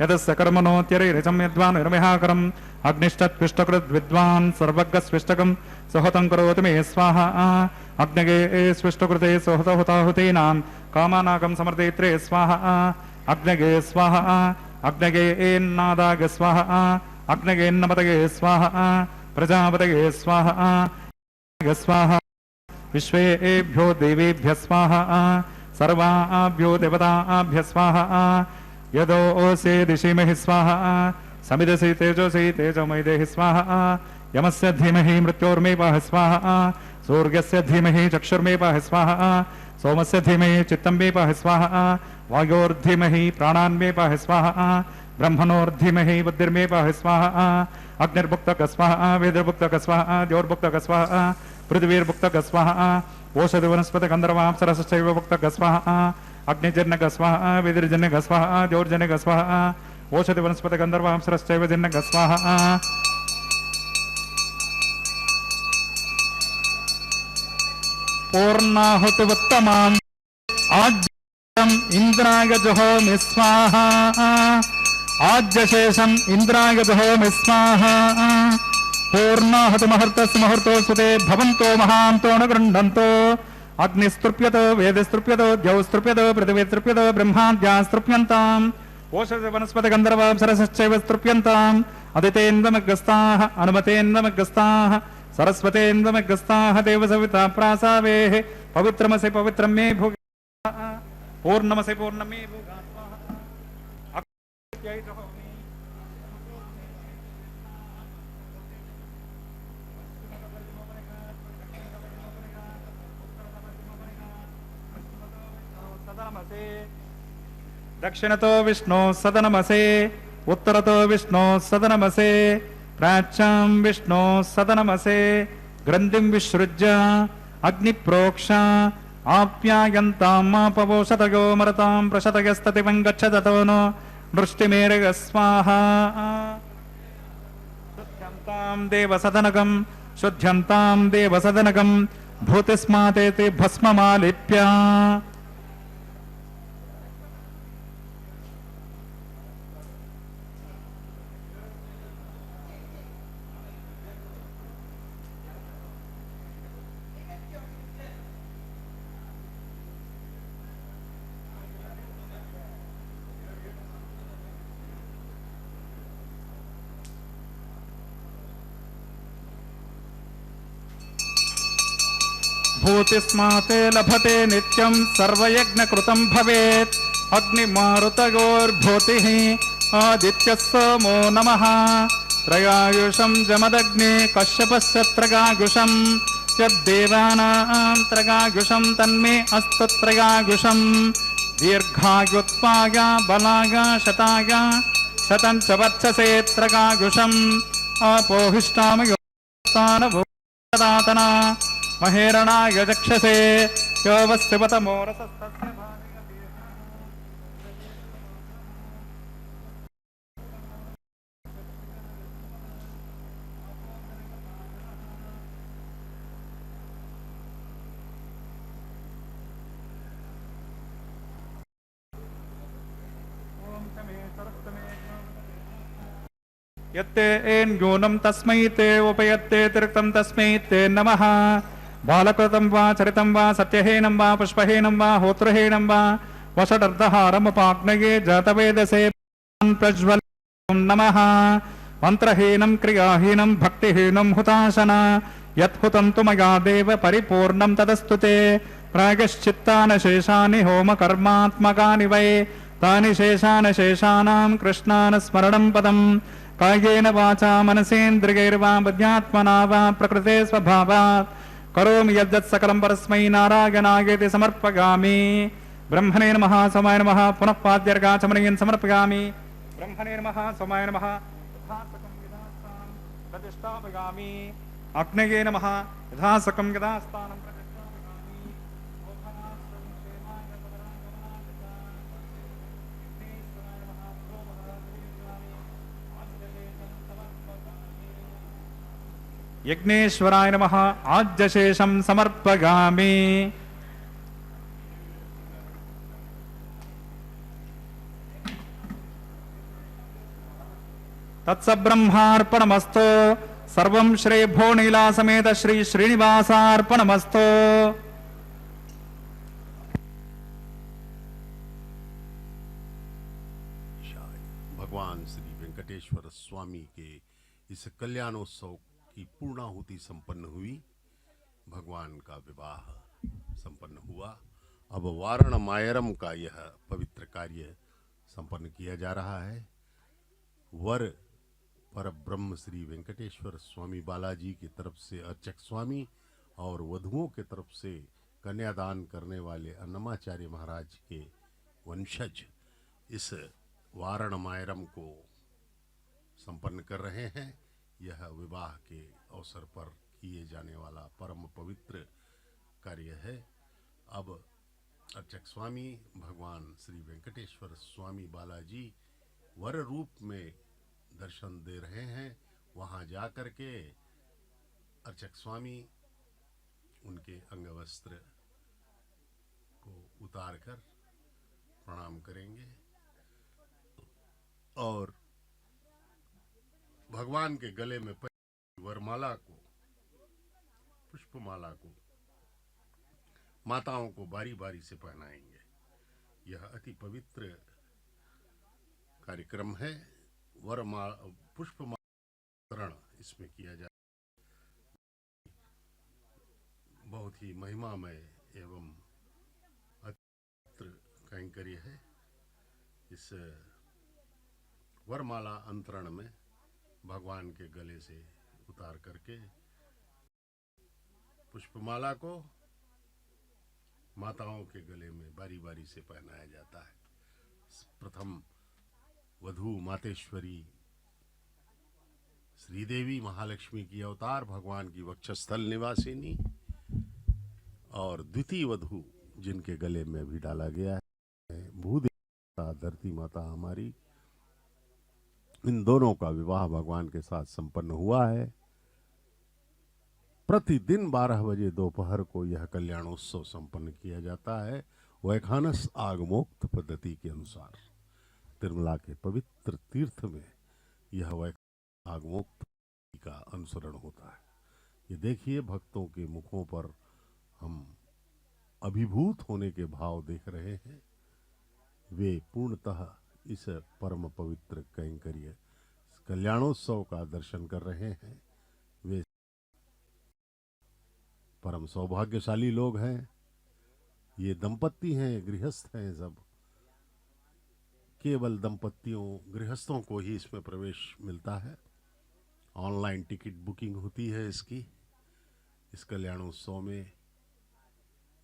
यदस्य कर्मणोत्यरिरिचं यद्वान् निर्मिहाकरम् अग्निष्टत्विष्टकृद् विद्वान् सर्वज्ञस्विष्टकं सहुतं करोति मे स्वाहा अग्नगे स्विष्टकृते सहुतहुताहुतीनां कामानाकं समर्दयित्रे स्वाहा अग्नगे स्वाहा अग्नगे एन्नादाग स्वाहा अग्नगेन्नपतगे स्वाहा प्रजापतगे स्वाहा स्वाहा विश्वेभ्यो देवेभ्यः स्वाहा सर्वाभ्यो देवताभ्यः स्वाहा यदोऽसे दिशिमहि स्वाहा समिदसि तेजोसि तेजोमयि देहि स्वाहा यमस्य धीमहि मृत्योर्मे पाहि स्वाहा सूर्यस्य धीमहि चक्षुर्मे पाहि स्वाहा सोमस्य धीमहि चित्तं मे पाहि स्वाहा वायोर्धीमहि प्राणान् मे पाहि स्वाहा ब्रह्मणोर्धीमहि बुद्धिर्मे पाहि स्वाहा अग्निर्भुक्तक स्वाहा वेदर्भुक्तक स्वाहा द्योर्भुक्तक स्वाहा पृथिवीर्भुक्तक स्वाहा ओषधि वनस्पति गन्धर्वाप्सरसश्चैव भुक्तक स्वाहा अग्निजन्यक स्वाहा वेदिर्जन्यक स्वाहा द्योर्जन्यक स्वाहा ओषधि वनस्पति गन्धर्वाप्सरश्चैव जन्यक स्वाहा पूर्णाहुतिवत्तमाम् आज्यम् इन्द्राय जुहोमि स्वाहा आज्यशेषम् इन्द्राय जुहोमि स्वाहा पूर्णाहुतिमुहूर्तस्य मुहूर्तोऽस्तुते भवन्तो महान्तो न गृह्णन्तो अग्निस्तृप्यतो वेदस्तृप्यतो द्यौस्तृप्यतो पृथिवीस्तृप्यतो ब्रह्माद्यास्तृप्यन्ताम् ओषधि वनस्पति गन्धर्वाप्सरसश्चैव स्तृप्यन्ताम् अदितेन्वमग्रस्ताः अनुमतेन्वमग्रस्ताः सरस्वतेन्वमग्रस्ताः देवसविता प्रासावेः पवित्रमसि पवित्रं मे भुगा पूर्णमसि पूर्णं मे भुगा दक्षिणतो विष्णु सदनमसे उत्तरतो विष्णु सदनमसे प्राच्यां विष्णु सदनमसे ग्रन्थिं विसृज्य अग्निप्रोक्ष आप्यायन्तामापवोषतयो मरतां प्रशतयस्ततिवं गच्छततो नो वृष्टिमेरग स्वाहा शुद्ध्यन्तां देवसदनकं भूतिस्मातेति भस्ममालिप्य भूतिस्माते लभते नित्यं सर्वयज्ञकृतं भवेत् अग्निमारुतयोर्भूतिः आदित्यः सोमो नमः त्रयायुषं जमदग्ने कश्यपस्य त्रयायुषं यद्देवानां त्रयायुषं तन्मे अस्तु त्रयायुषं दीर्घायुत्वाय बलाय शताय शतं च वर्चसे त्रयायुषम् अपोहिष्टामयोदातना महेरणाय चक्षसे यो वस्तिपतमोरसस्तस्य यत्ते न्यूनं तस्मै ते उपयत्ते तिरिक्तं तस्मै ते नमः बालकृतं वा चरितं वा सत्यहीनं वा पुष्पहीनं वा होत्रहीनं वा वषडर्धहारमुपाग्नये जातवेदसे प्रज्वल नमः मन्त्रहीनं क्रियाहीनं भक्तिहीनं हुताशना यत्हुतं तु मया देव परिपूर्णं तदस्तु ते प्रायश्चित्तानशेषानि होमकर्मात्मकानि वै तानि शेषानशेषाणां कृष्णानुस्मरणं पदम् कायेन वाचा मनसेन्द्रियैर्वा बुद्ध्यात्मना वा प्रकृते स्वभावात् करोमि यद्यत् सकलं परस्मै नारायणायेति समर्पयामि ब्रह्मणे नमः सोमाय नमः पुनः पाद्यर्गाचमनीयं समर्पयामि ब्रह्मणे नमः सोमाय नमः यथासकं यथास्थानं प्रतिष्ठापयामि अग्नये नमः यथासकं यथास्थानं प्रतिष्ठापयामि मोक्षार्थं क्षेमाय यज्ञेश्वराय नमः आज्यशेषं समर्पयामि तत्सब्रह्मार्पणमस्तु सर्वं श्री भोनीला समेत श्री श्रीनिवासार्पणमस्तु भगवान श्री वेंकटेश्वर स्वामी के इस कल्याणोत्सव की पूर्णाहुति संपन्न हुई। भगवान का विवाह संपन्न हुआ। अब वारण मायरम का यह पवित्र कार्य संपन्न किया जा रहा है। वर पर ब्रह्म श्री वेंकटेश्वर स्वामी बालाजी की तरफ से अर्चक स्वामी और वधुओं की तरफ से कन्यादान करने वाले अन्नमाचार्य महाराज के वंशज इस वारण मायरम को संपन्न कर रहे हैं। यह विवाह के अवसर पर किए जाने वाला परम पवित्र कार्य है। अब अर्चक स्वामी भगवान श्री वेंकटेश्वर स्वामी बालाजी वर रूप में दर्शन दे रहे हैं। वहां जाकर के अर्चक स्वामी उनके अंगवस्त्र को उतार कर प्रणाम करेंगे और भगवान के गले में वरमाला को, पुष्पमाला को माताओं को बारी बारी से पहनाएंगे। यह अति पवित्र कार्यक्रम है। पुष्पमाला इसमें किया जाए बहुत ही महिमामय एवं अति कैंकर्य है। इस वरमाला अंतरण में भगवान के गले से उतार करके पुष्पमाला को माताओं के गले में बारी बारी से पहनाया जाता है। प्रथम वधू मातेश्वरी श्रीदेवी महालक्ष्मी की अवतार, भगवान की वक्षस्थल निवासिनी, और द्वितीय वधु जिनके गले में भी डाला गया है भूदेवता धरती माता हमारी, इन दोनों का विवाह भगवान के साथ संपन्न हुआ है। प्रतिदिन 12 बजे दोपहर को यह कल्याणोत्सव संपन्न किया जाता है वैखानस आगमोक्त पद्धति के अनुसार। तिरुमला के पवित्र तीर्थ में यह वैखानस आगमोक्त का अनुसरण होता है। ये देखिए, भक्तों के मुखों पर हम अभिभूत होने के भाव देख रहे हैं। वे पूर्णतः इस परम पवित्र कैंकर्य कल्याणोत्सव का दर्शन कर रहे हैं। वे परम सौभाग्यशाली लोग हैं। ये दंपत्ति हैं, गृहस्थ हैं, सब केवल दंपत्तियों गृहस्थों को ही इसमें प्रवेश मिलता है। ऑनलाइन टिकट बुकिंग होती है इसकी, इस कल्याणोत्सव में।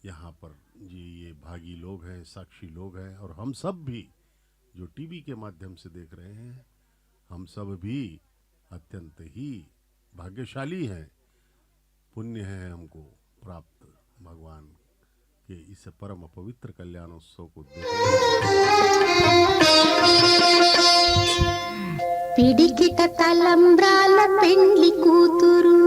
यहाँ पर जी ये भागी लोग हैं, साक्षी लोग हैं, और हम सब भी जो टीवी के माध्यम से देख रहे हैं, हम सब भी अत्यंत ही भाग्यशाली हैं। पुण्य है हमको प्राप्त भगवान के इस परम पवित्र कल्याणोत्सव को పిడికిట తలంబ్రాల పెండ్లి కూతురు,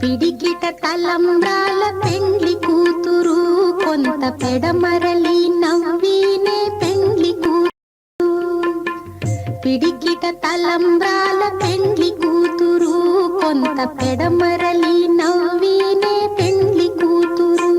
పిడికిట తలంబ్రాల పెండ్లి కూతురు, కొంత పెడమరలి నవ్వినే పెండ్లి కూతురు. పిడికిట తలంబ్రాల పెండ్లి కూతురు, కొంత పెడమరలి నవ్వినే పెండ్లి కూతురు.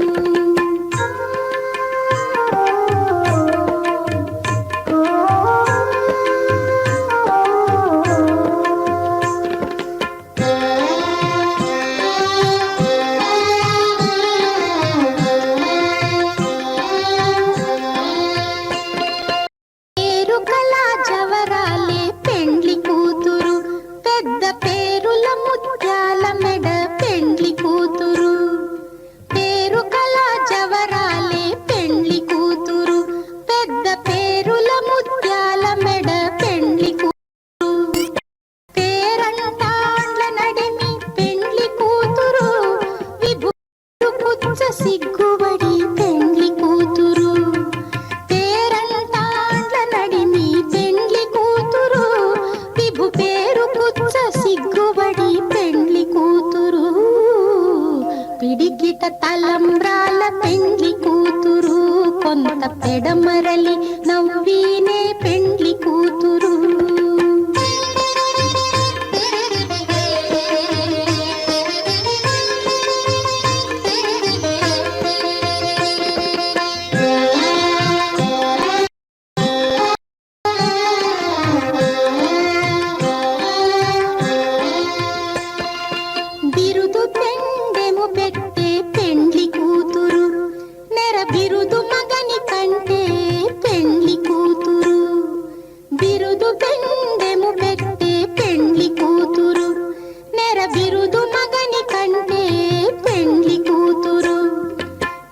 సిగ్గుబడి పెండ్లి కూతురు, పేరంటాండ్ల నడిమి పెండ్లి కూతురు, విభు పేరు పుచ్చ సిగ్గుబడి పెండ్లి కూతురు. పిడికిట తలంబ్రాల పెండ్లి కూతురు, కొంత పెడమరలి నవ్వినే పెండ్లి కూతురు. బిరుదు పెండెము పెట్టే పెండ్లి కూతురు, నెర బిరుదు మగని కంటే పెండ్లి కూతురు. బిరుదు పెండెము పెట్టే పెండ్లి కూతురు, నెర బిరుదు మగని కంటే పెండ్లి కూతురు.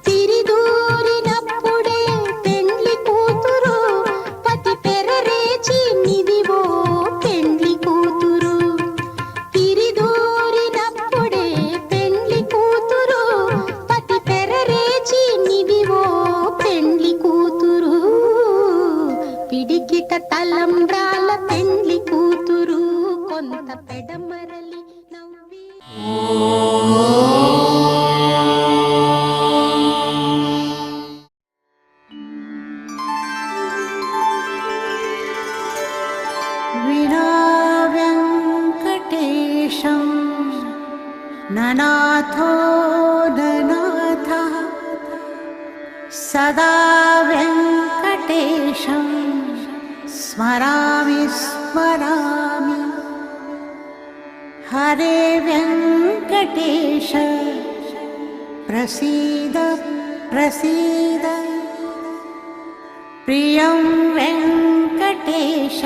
తిరిదూరినప్పుడే పెండ్లి కూతురు, పతి పెరరేచి నిదివో పెండ్లి కూతురు. తిరిదూరినప్పుడే పెండ్లి కూతురు, పతి పెరరేచి నిదివో పెండ్లి కూతురు. పిడికిట తలంబ్రాల పెండ్లి కూతురు, కొంత పెడమరలి నవ్వి. विना वेङ्कटेशं ननाथो ननाथः, सदा वेङ्कटेशं स्मरामि स्मरामि. हरे वेङ्कटेश प्रसीद प्रसीद, प्रियं वेङ्कटेश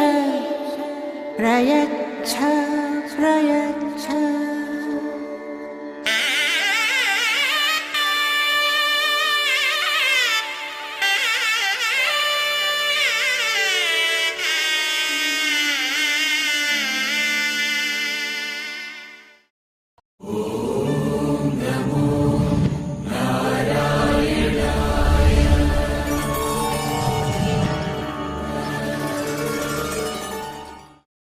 प्रयच्छ प्रयच्छ. नमो